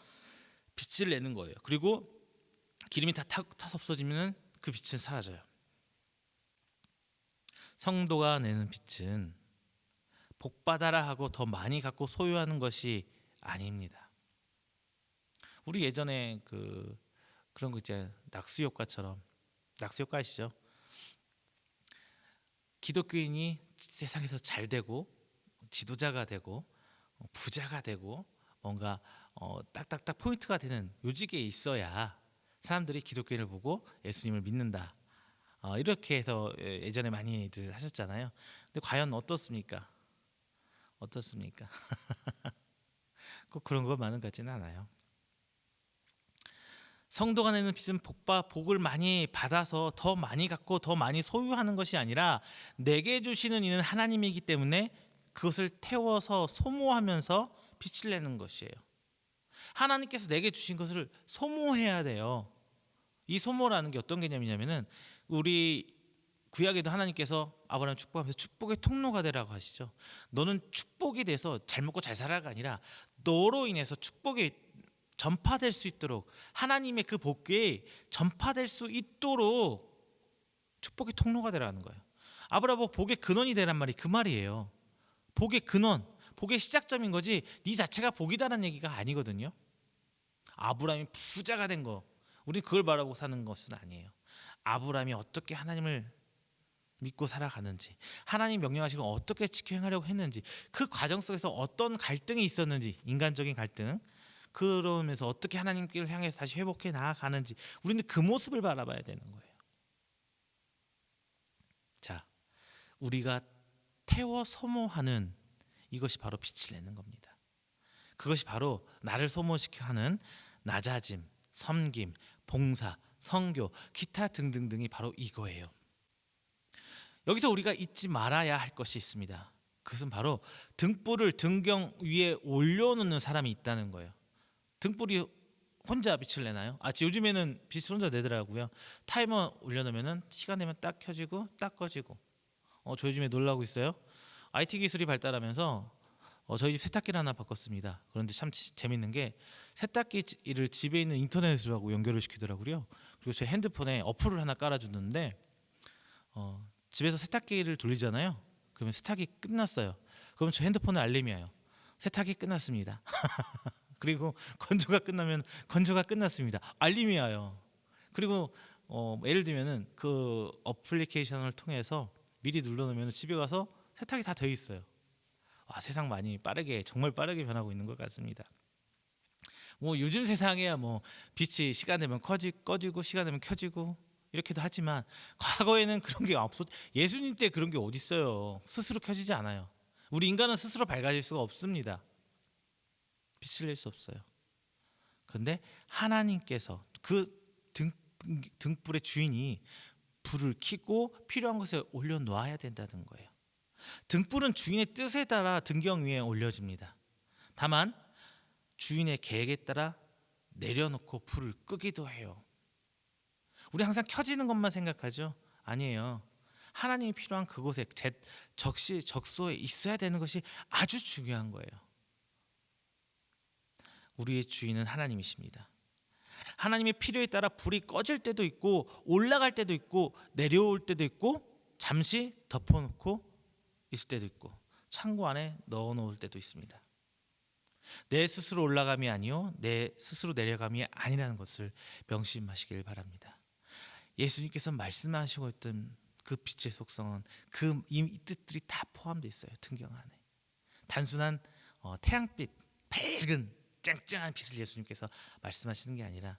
빛을 내는 거예요. 그리고 기름이 다 타서 없어지면 그 빛은 사라져요. 성도가 내는 빛은 복받아라 하고 더 많이 갖고 소유하는 것이 아닙니다. 우리 예전에 그런 거 있잖아요. 낙수효과처럼. 낙수효과 아시죠? 기독교인이 세상에서 잘 되고 지도자가 되고 부자가 되고 뭔가 딱딱딱 포인트가 되는 요직에 있어야 사람들이 기독교인을 보고 예수님을 믿는다. 이렇게 해서 예전에 많이들 하셨잖아요. 근데 과연 어떻습니까? 꼭 그런 거 많은 것 같지는 않아요. 성도가 내는 빛은 복을 많이 받아서 더 많이 갖고 더 많이 소유하는 것이 아니라 내게 주시는 이는 하나님이기 때문에 그것을 태워서 소모하면서 빛을 내는 것이에요. 하나님께서 내게 주신 것을 소모해야 돼요. 이 소모라는 게 어떤 개념이냐면은 우리 구약에도 하나님께서 아브라함 축복하면서 축복의 통로가 되라고 하시죠. 너는 축복이 돼서 잘 먹고 잘 살아가 아니라 너로 인해서 축복이 전파될 수 있도록 하나님의 그 복이 전파될 수 있도록 축복의 통로가 되라는 거예요. 아브라함 복의 근원이 되란 말이 그 말이에요. 복의 근원, 복의 시작점인 거지 네 자체가 복이다라는 얘기가 아니거든요. 아브라함이 부자가 된 거, 우리는 그걸 바라보고 사는 것은 아니에요. 아브라함이 어떻게 하나님을 믿고 살아가는지, 하나님 명령하시고 어떻게 지켜 행하려고 했는지, 그 과정 속에서 어떤 갈등이 있었는지, 인간적인 갈등, 그러면서 어떻게 하나님께를 향해서 다시 회복해 나아가는지 우리는 그 모습을 바라봐야 되는 거예요. 자, 우리가 태워 소모하는 이것이 바로 빛을 내는 겁니다. 그것이 바로 나를 소모시켜 하는 낮아짐, 섬김, 봉사, 선교, 기타 등등등이 바로 이거예요. 여기서 우리가 잊지 말아야 할 것이 있습니다. 그것은 바로 등불을 등경 위에 올려놓는 사람이 있다는 거예요. 등불이 혼자 빛을 내나요? 요즘에는 빛을 혼자 내더라고요. 타이머 올려놓으면 시간 되면 딱 켜지고 딱 꺼지고. 저 요즘에 놀라고 있어요. IT 기술이 발달하면서 저희 집 세탁기를 하나 바꿨습니다. 그런데 참 재밌는 게 세탁기를 집에 있는 인터넷으로 하고 연결을 시키더라고요. 그리고 제 핸드폰에 어플을 하나 깔아주는데 집에서 세탁기를 돌리잖아요. 그러면 세탁이 끝났어요. 그러면 저 핸드폰에 알림이 와요. 세탁이 끝났습니다. 그리고 건조가 끝나면 건조가 끝났습니다. 알림이 와요. 그리고 예를 들면은 그 어플리케이션을 통해서 미리 눌러놓으면 집에 가서 세탁이 다 돼 있어요. 세상 많이 정말 빠르게 변하고 있는 것 같습니다. 요즘 세상에야 빛이 시간 되면 꺼지고 시간 되면 켜지고 이렇게도 하지만 과거에는 그런 게 없었. 예수님 때 그런 게 어디 있어요. 스스로 켜지지 않아요. 우리 인간은 스스로 밝아질 수가 없습니다. 빛을 낼 수 없어요. 그런데 하나님께서 그 등불의 주인이 불을 켜고 필요한 것에 올려놓아야 된다는 거예요. 등불은 주인의 뜻에 따라 등경 위에 올려집니다. 다만 주인의 계획에 따라 내려놓고 불을 끄기도 해요. 우리 항상 켜지는 것만 생각하죠? 아니에요. 하나님이 필요한 그곳에 적시 적소에 있어야 되는 것이 아주 중요한 거예요. 우리의 주인은 하나님이십니다. 하나님의 필요에 따라 불이 꺼질 때도 있고 올라갈 때도 있고 내려올 때도 있고 잠시 덮어놓고 있을 때도 있고 창고 안에 넣어놓을 때도 있습니다. 내 스스로 올라감이 아니요 내 스스로 내려감이 아니라는 것을 명심하시길 바랍니다. 예수님께서 말씀하시고 있던 그 빛의 속성은 이 뜻들이 다 포함되어 있어요. 등경 안에 단순한 태양빛, 밝은 짱짱한 빛을 예수님께서 말씀하시는 게 아니라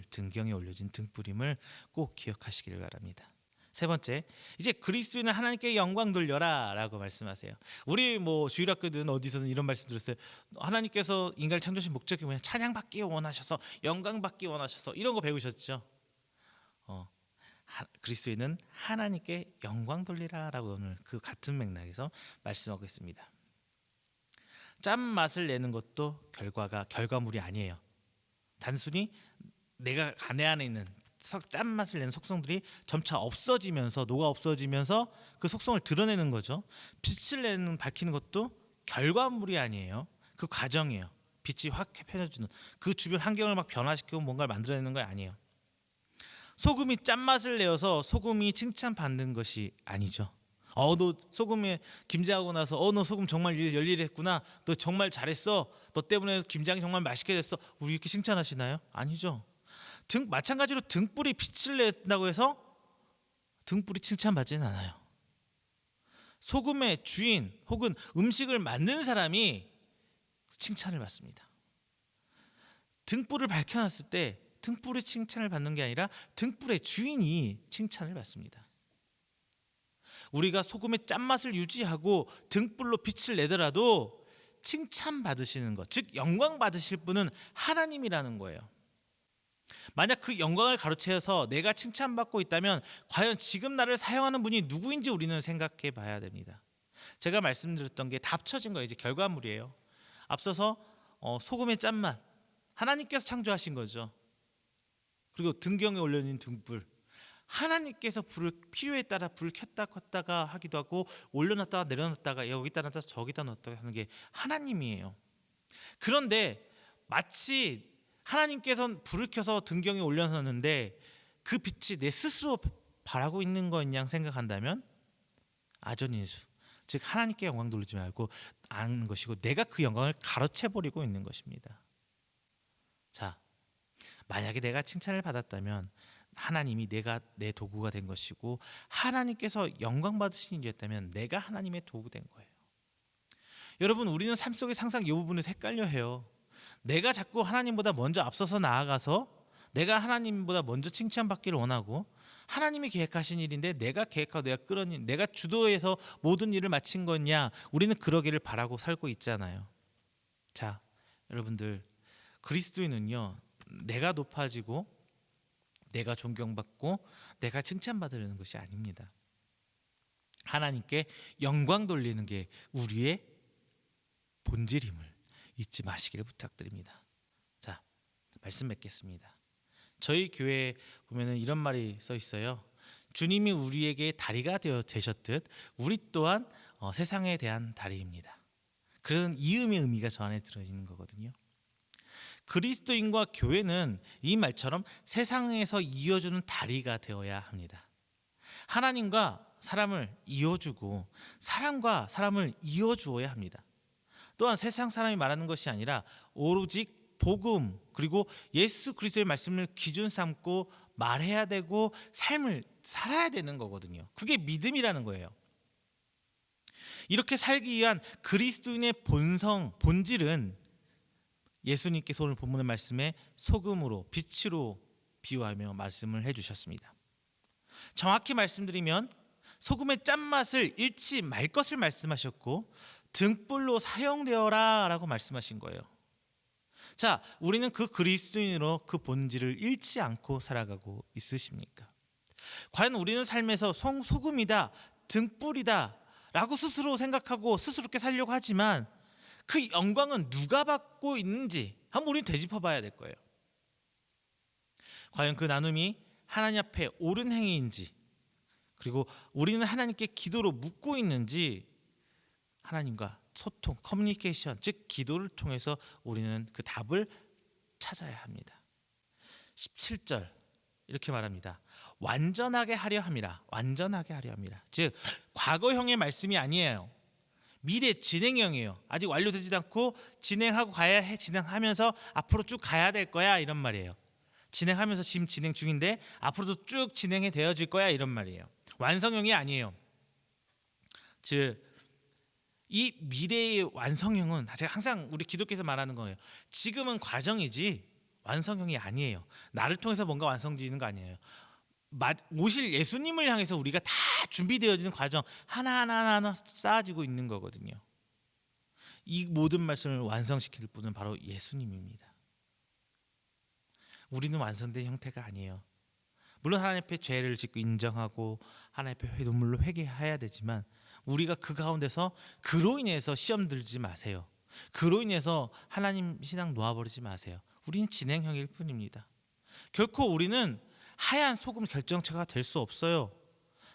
등경에 올려진 등불임을 꼭 기억하시기를 바랍니다. 세 번째, 이제 그리스도인은 하나님께 영광 돌려라 라고 말씀하세요. 우리 주일학교든 어디서든 이런 말씀 들었어요. 하나님께서 인간을 창조하신 목적이 뭐냐? 찬양받기 원하셔서, 영광받기 원하셔서, 이런 거 배우셨죠? 그리스도인은 하나님께 영광 돌리라 라고 오늘 그 같은 맥락에서 말씀하고 있습니다. 짠맛을 내는 것도 결과물이 아니에요. 단순히 내가 내 안에 있는 짠맛을 내는 속성들이 점차 녹아 없어지면서 그 속성을 드러내는 거죠. 빛을 밝히는 것도 결과물이 아니에요. 그 과정이에요. 빛이 확 펴져주는 그 주변 환경을 막 변화시키고 뭔가를 만들어내는 거 아니에요. 소금이 짠맛을 내어서 소금이 칭찬받는 것이 아니죠. 너 소금에 김장하고 나서 너 소금 정말 열일했구나. 너 정말 잘했어. 너 때문에 김장이 정말 맛있게 됐어. 우리 이렇게 칭찬하시나요? 아니죠. 마찬가지로 등불이 빛을 낸다고 해서 등불이 칭찬받지는 않아요. 소금의 주인 혹은 음식을 만든 사람이 칭찬을 받습니다. 등불을 밝혀놨을 때 등불이 칭찬을 받는 게 아니라 등불의 주인이 칭찬을 받습니다. 우리가 소금의 짠맛을 유지하고 등불로 빛을 내더라도 칭찬받으시는 것, 즉 영광 받으실 분은 하나님이라는 거예요. 만약 그 영광을 가로채어서 내가 칭찬받고 있다면 과연 지금 나를 사용하는 분이 누구인지 우리는 생각해 봐야 됩니다. 제가 말씀드렸던 게 다 합쳐진 거예요. 이제 결과물이에요. 앞서서 소금의 짠맛, 하나님께서 창조하신 거죠. 그리고 등경에 올려진 등불, 하나님께서 필요에 따라 불을 켰다 껐다가 하기도 하고 올려놨다가 내려놨다가 여기다 놨다가 저기다 놨다가 하는 게 하나님이에요. 그런데 마치 하나님께서는 불을 켜서 등경에 올려놨는데 그 빛이 내 스스로 바라고 있는 거냐 생각한다면 아전인수, 즉 하나님께 영광 돌리지 말고 아는 것이고 내가 그 영광을 가로채버리고 있는 것입니다. 자, 만약에 내가 칭찬을 받았다면 하나님이 내 도구가 된 것이고 하나님께서 영광 받으신 일이었다면 내가 하나님의 도구 된 거예요. 여러분, 우리는 삶 속에 항상 이 부분을 헷갈려해요. 내가 자꾸 하나님보다 먼저 앞서서 나아가서 내가 하나님보다 먼저 칭찬받기를 원하고 하나님이 계획하신 일인데 내가 계획하고 내가 끌어낸 내가 주도해서 모든 일을 마친 거냐, 우리는 그러기를 바라고 살고 있잖아요. 자, 여러분들, 그리스도인은요 내가 높아지고 내가 존경받고 내가 칭찬받으려는 것이 아닙니다. 하나님께 영광 돌리는 게 우리의 본질임을 잊지 마시기를 부탁드립니다. 자, 말씀 맺겠습니다. 저희 교회에 보면은 이런 말이 써 있어요. 주님이 우리에게 다리가 되셨듯 우리 또한 세상에 대한 다리입니다. 그런 이음의 의미가 저 안에 들어있는 거거든요. 그리스도인과 교회는 이 말처럼 세상에서 이어주는 다리가 되어야 합니다. 하나님과 사람을 이어주고 사람과 사람을 이어주어야 합니다. 또한 세상 사람이 말하는 것이 아니라 오로지 복음 그리고 예수 그리스도의 말씀을 기준 삼고 말해야 되고 삶을 살아야 되는 거거든요. 그게 믿음이라는 거예요. 이렇게 살기 위한 그리스도인의 본질은 예수님께서 오늘 본문의 말씀에 소금으로 빛으로 비유하며 말씀을 해주셨습니다. 정확히 말씀드리면 소금의 짠맛을 잃지 말 것을 말씀하셨고 등불로 사용되어라 라고 말씀하신 거예요. 자, 우리는 그 그리스도인으로 그 본질을 잃지 않고 살아가고 있으십니까? 과연 우리는 삶에서 소금이다, 등불이다 라고 스스로 생각하고 스스롭게 살려고 하지만 그 영광은 누가 받고 있는지 한번 우리는 되짚어 봐야 될 거예요. 과연 그 나눔이 하나님 앞에 옳은 행위인지, 그리고 우리는 하나님께 기도로 묻고 있는지, 하나님과 소통, 커뮤니케이션, 즉 기도를 통해서 우리는 그 답을 찾아야 합니다. 17절 이렇게 말합니다. 완전하게 하려 함이라. 완전하게 하려 함이라. 즉 과거형의 말씀이 아니에요. 미래 진행형이에요. 아직 완료되지도 않고 진행하고 가야 해. 진행하면서 앞으로 쭉 가야 될 거야, 이런 말이에요. 진행하면서 지금 진행 중인데 앞으로도 쭉 진행이 되어질 거야, 이런 말이에요. 완성형이 아니에요. 즉 이 미래의 완성형은 제가 항상 우리 기독교에서 말하는 거예요. 지금은 과정이지 완성형이 아니에요. 나를 통해서 뭔가 완성되는 거 아니에요. 오실 예수님을 향해서 우리가 다 준비되어지는 과정, 하나하나 쌓아지고 있는 거거든요. 이 모든 말씀을 완성시킬 분은 바로 예수님입니다. 우리는 완성된 형태가 아니에요. 물론 하나님 앞에 죄를 짓고 인정하고 하나님 앞에 눈물로 회개해야 되지만, 우리가 그 가운데서 그로 인해서 시험 들지 마세요. 그로 인해서 하나님 신앙 놓아버리지 마세요. 우리는 진행형일 뿐입니다. 결코 우리는 하얀 소금 결정체가 될 수 없어요.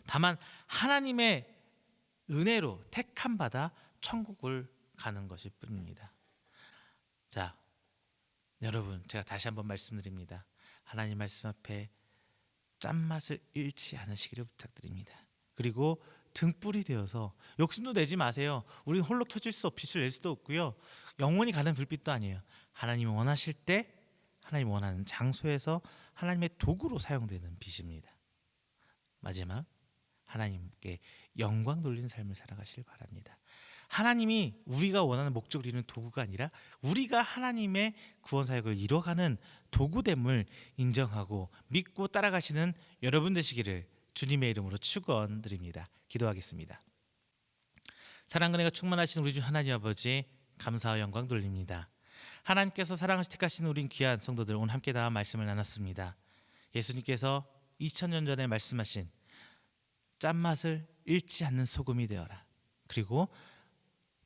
다만 하나님의 은혜로 택함 받아 천국을 가는 것일 뿐입니다. 자, 여러분, 제가 다시 한번 말씀드립니다. 하나님 말씀 앞에 짠맛을 잃지 않으시기를 부탁드립니다. 그리고 등불이 되어서 욕심도 내지 마세요. 우리는 홀로 켜질 수 없고 빛을 낼 수도 없고요. 영원히 가는 불빛도 아니에요. 하나님이 원하실 때 하나님 원하는 장소에서 하나님의 도구로 사용되는 빛입니다. 마지막, 하나님께 영광 돌리는 삶을 살아가시길 바랍니다. 하나님이 우리가 원하는 목적을 이루는 도구가 아니라 우리가 하나님의 구원 사역을 이뤄가는 도구됨을 인정하고 믿고 따라가시는 여러분 되시기를 주님의 이름으로 축원드립니다. 기도하겠습니다. 사랑과 은혜가 충만하신 우리 주 하나님 아버지, 감사와 영광 돌립니다. 하나님께서 사랑하시 택하신 우린 귀한 성도들 오늘 함께 다 말씀을 나눴습니다. 예수님께서 2000년 전에 말씀하신 짠맛을 잃지 않는 소금이 되어라. 그리고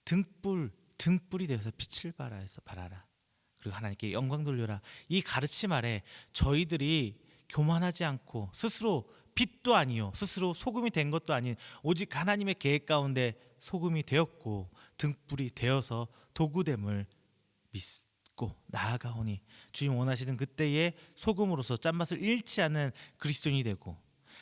등불이 되어서 빛을 발하라. 그리고 하나님께 영광 돌려라. 이 가르침 아래 저희들이 교만하지 않고 스스로 빛도 아니요 스스로 소금이 된 것도 아닌 오직 하나님의 계획 가운데 소금이 되었고 등불이 되어서 도구됨을 믿고 나아가오니 주님 원하시는 그때의 소금으로서 짠맛을 잃지 않는 그리스도인이 되고,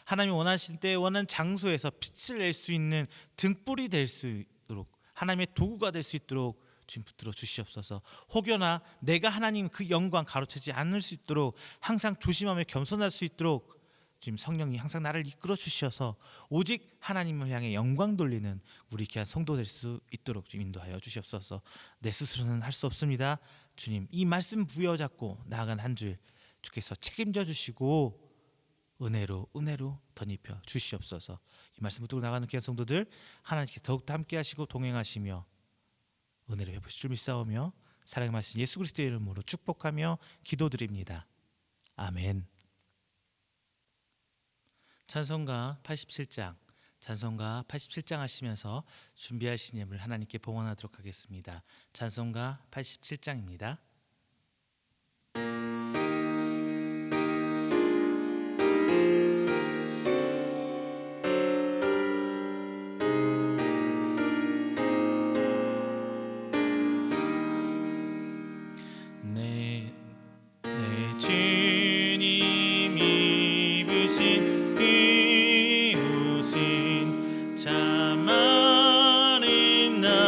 하나님 원하신 때 원하는 장소에서 빛을 낼 수 있는 등불이 될 수 있도록, 하나님의 도구가 될 수 있도록 주님 붙들어 주시옵소서. 혹여나 내가 하나님 그 영광 가로채지 않을 수 있도록 항상 조심하며 겸손할 수 있도록 주님 성령이 항상 나를 이끌어 주셔서 오직 하나님을 향해 영광 돌리는 우리 귀한 성도 될 수 있도록 주님 인도하여 주시옵소서. 내 스스로는 할 수 없습니다. 주님, 이 말씀 부여잡고 나아간 한 주 주께서 책임져 주시고 은혜로 덧입혀 주시옵소서. 이 말씀 붙들고 나가는 귀한 성도들 하나님께서 더욱더 함께 하시고 동행하시며 은혜를 베푸실 줄 믿사오며 사랑의 말씀 예수 그리스도의 이름으로 축복하며 기도드립니다. 아멘. 찬송가 87장 하시면서 준비하신 예물 하나님께 봉헌하도록 하겠습니다. 찬송가 87장입니다. 내 주님 입으신 그 옷은 참마름 나와라.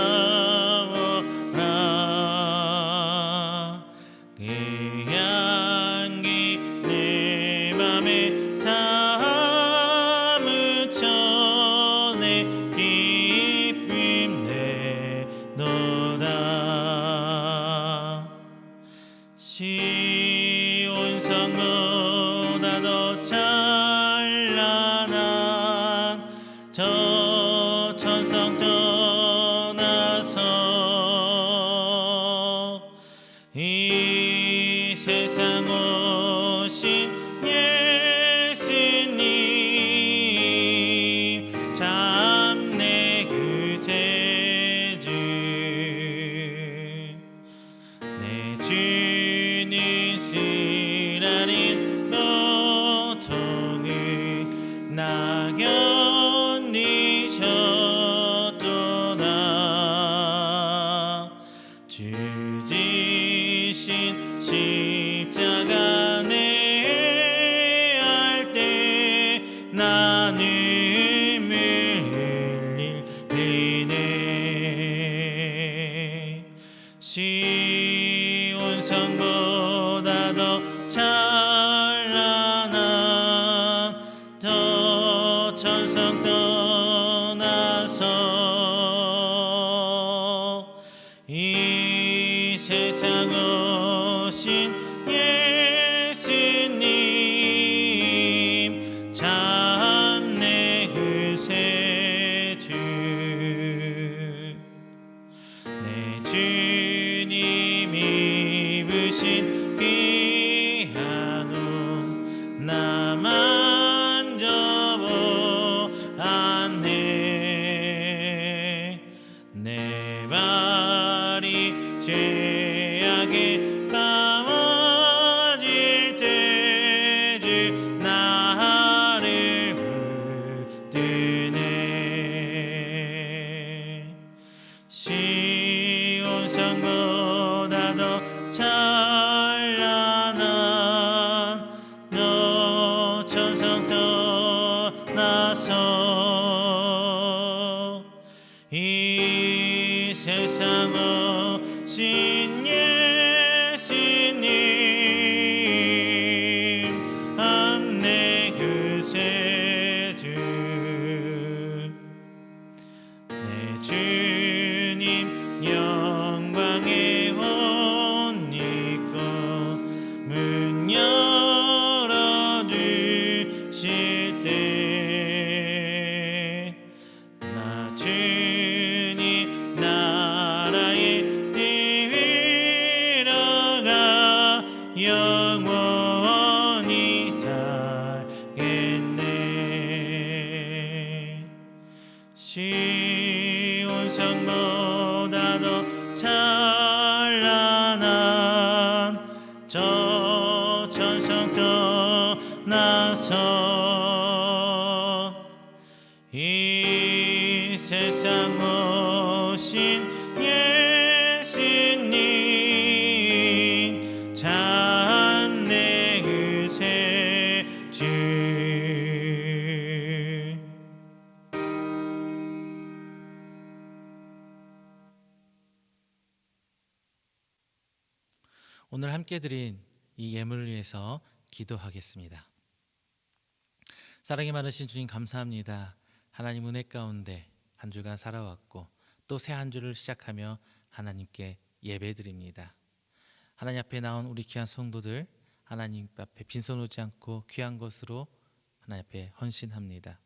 나 견디셨도다. 주 지신 십자가 내할 때 나는 흘리네. 시온 성보다 더 찬란한 저 천성 떠나서 이 세상 오신 예수님 참 내 구세주. 내 주님 입으신 귀한 옷 나 만져보았네. 내 발이 죄악에 빠질 때 주 나를 붙드네. 시온 성보다 더 찬란한 너 천성 떠나서 이 세상 오신 예수님 내 구세주. 내 주님 영광의 옷 입고 문 열어주실 때 나 주님 나라에 들어가 영원히 살겠네. 시온 성보다 더 찬란한 저 천성 떠나서 이 세상 오신 예수님 참 내 구세주. 오늘 함께 드린 이 예물을 위해서 기도하겠습니다. 사랑이 많으신 주님 감사합니다. 하나님 은혜 가운데 한 주간 살아왔고 또 새 한 주를 시작하며 하나님께 예배드립니다. 하나님 앞에 나온 우리 귀한 성도들 하나님 앞에 빈손 오지 않고 귀한 것으로 하나님 앞에 헌신합니다.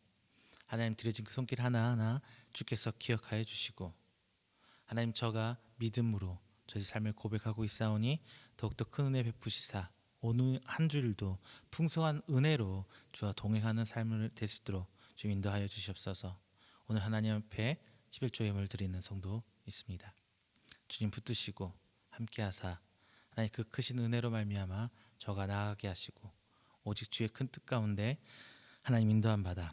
하나님 드려진 그 손길 하나하나 주께서 기억하여 주시고 하나님 저가 믿음으로 저희 삶을 고백하고 있사오니 더욱더 큰 은혜 베푸시사 오늘 한 주일도 풍성한 은혜로 주와 동행하는 삶을 될 수 있도록 주 인도하여 주시옵소서. 오늘 하나님 앞에 11조 예물 드리는 성도 있습니다. 주님 붙드시고 함께하사 하나님 그 크신 은혜로 말미암아 저가 나아가게 하시고 오직 주의 큰 뜻 가운데 하나님 인도함 받아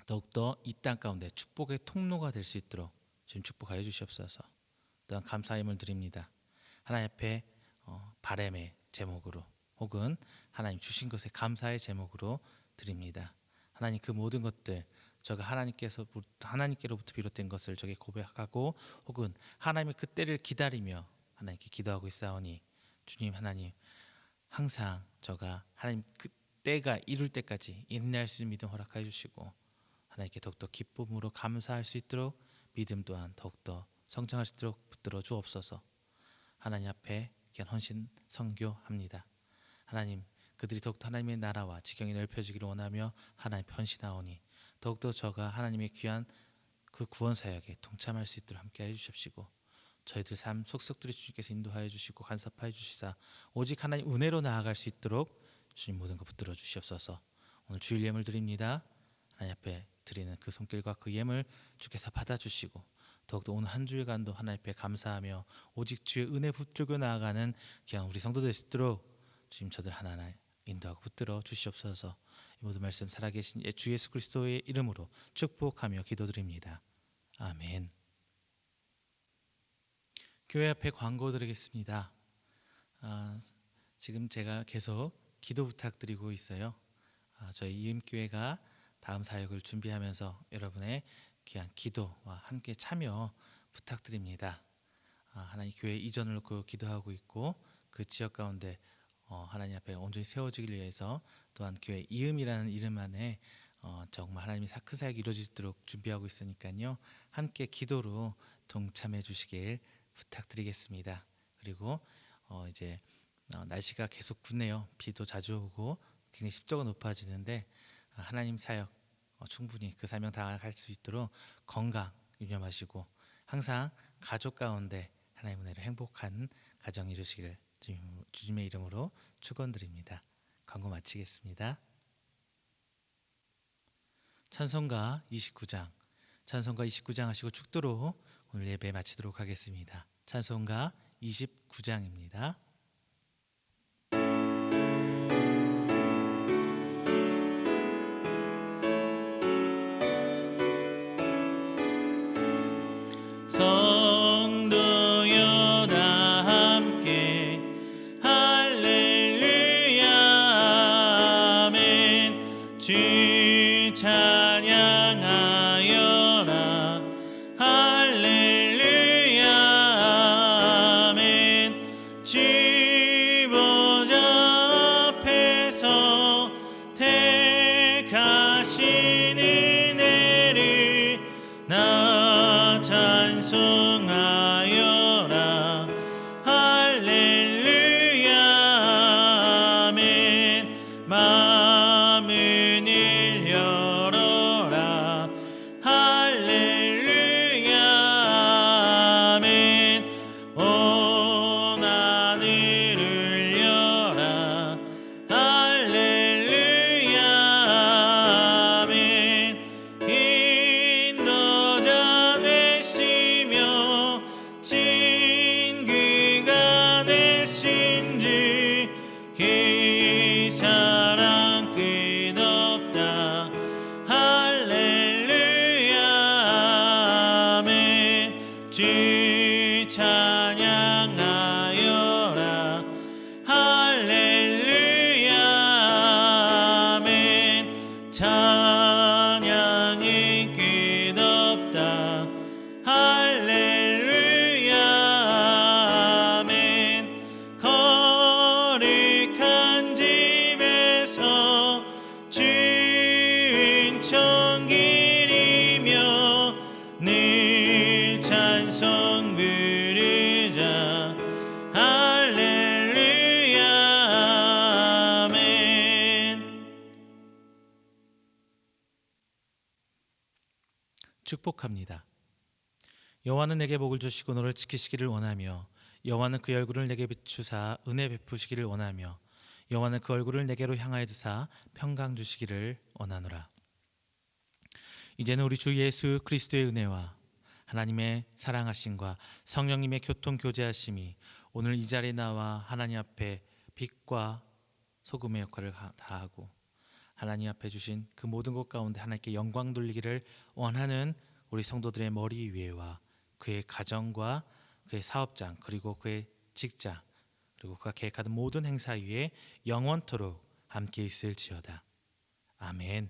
더욱더 이 땅 가운데 축복의 통로가 될 수 있도록 주님 축복하여 주시옵소서. 또한 감사 예물 드립니다. 하나님 앞에 바람의 제목으로 혹은 하나님 주신 것에 감사의 제목으로 드립니다. 하나님 그 모든 것들 저가 하나님께로부터 비롯된 것을 저게 고백하고 혹은 하나님의 그 때를 기다리며 하나님께 기도하고 있사오니 주님 하나님 항상 저가 하나님 그 때가 이룰 때까지 인내할 수 있는 믿음 허락하여 주시고 하나님께 더욱더 기쁨으로 감사할 수 있도록 믿음 또한 더욱더 성장할 수 있도록 붙들어 주옵소서. 하나님 앞에 귀한 헌신 선교합니다. 하나님 그들이 더욱더 하나님의 나라와 지경이 넓혀지기를 원하며 하나님 헌신하오니 더욱더 저가 하나님의 귀한 그 구원 사역에 동참할 수 있도록 함께해 주십시고 저희들 삶 속속들이 주님께서 인도하여 주시고 간섭하여 주시사 오직 하나님 은혜로 나아갈 수 있도록 주님 모든 것 붙들어 주시옵소서. 오늘 주일 예물 드립니다. 하나님 앞에 드리는 그 손길과 그 예물 주께서 받아주시고 더욱더 오늘 한 주일간도 하나님 앞에 감사하며 오직 주의 은혜 붙들고 나아가는 귀한 우리 성도들 수 있도록 주님 저들 하나하나 인도하고 붙들어 주시옵소서. 이 모든 말씀 살아계신 주 예수 그리스도의 이름으로 축복하며 기도드립니다. 아멘. 교회 앞에 광고 드리겠습니다. 지금 제가 계속 기도 부탁드리고 있어요. 저희 이음교회가 다음 사역을 준비하면서 여러분의 귀한 기도와 함께 참여 부탁드립니다. 하나님 교회 이전을 놓고 기도하고 있고 그 지역 가운데 하나님 앞에 온전히 세워지기 위해서 또한 교회 이음이라는 이름 안에 정말 하나님이 큰 사역이 이루어지도록 준비하고 있으니까요. 함께 기도로 동참해 주시길 부탁드리겠습니다. 그리고 이제 날씨가 계속 굳네요. 비도 자주 오고 굉장히 습도가 높아지는데 하나님 사역 충분히 그 사명 다할 수 있도록 건강 유념하시고 항상 가족 가운데 하나님 은혜로 행복한 가정 이루시기를 주님의 이름으로 축원드립니다. 광고 마치겠습니다. 찬송가 29장 하시고 축도로 오늘 예배 마치도록 하겠습니다. 찬송가 29장입니다. 성도여 다 함께 할렐루야 아멘. 주 찬양하여라 할렐루야 아멘. 주 보좌 앞에서 택하신 은혜를 나 찬송하여라 할렐루야 아멘. 마음을 열어라 할렐루야 아멘. 온 하늘을 열라 할렐루야 아멘. 인도자 되시며 친구가 되신 주 그 사랑 끝없다 할렐루야 아멘. 주 찬양하여라 할렐루야 아멘. 찬양이 끝없다 할렐루야 아멘. 거룩한 집에서 주 은총 기리며 늘 찬송 부르자 할렐루야 아멘. 축복합니다. 여호와는 내게 복을 주시고 너를 지키시기를 원하며 여호와는 그 얼굴을 내게 비추사 은혜 베푸시기를 원하며 여호와는 그 얼굴을 내게로 향하여 두사 평강 주시기를 원하노라. 이제는 우리 주 예수 그리스도의 은혜와 하나님의 사랑하심과 성령님의 교통 교제하심이 오늘 이 자리에 나와 하나님 앞에 빛과 소금의 역할을 다하고 하나님 앞에 주신 그 모든 것 가운데 하나님께 영광 돌리기를 원하는 우리 성도들의 머리 위에와 그의 가정과 그의 사업장 그리고 그의 직장 그리고 그가 계획하는 모든 행사 위에 영원토록 함께 있을지어다. 아멘.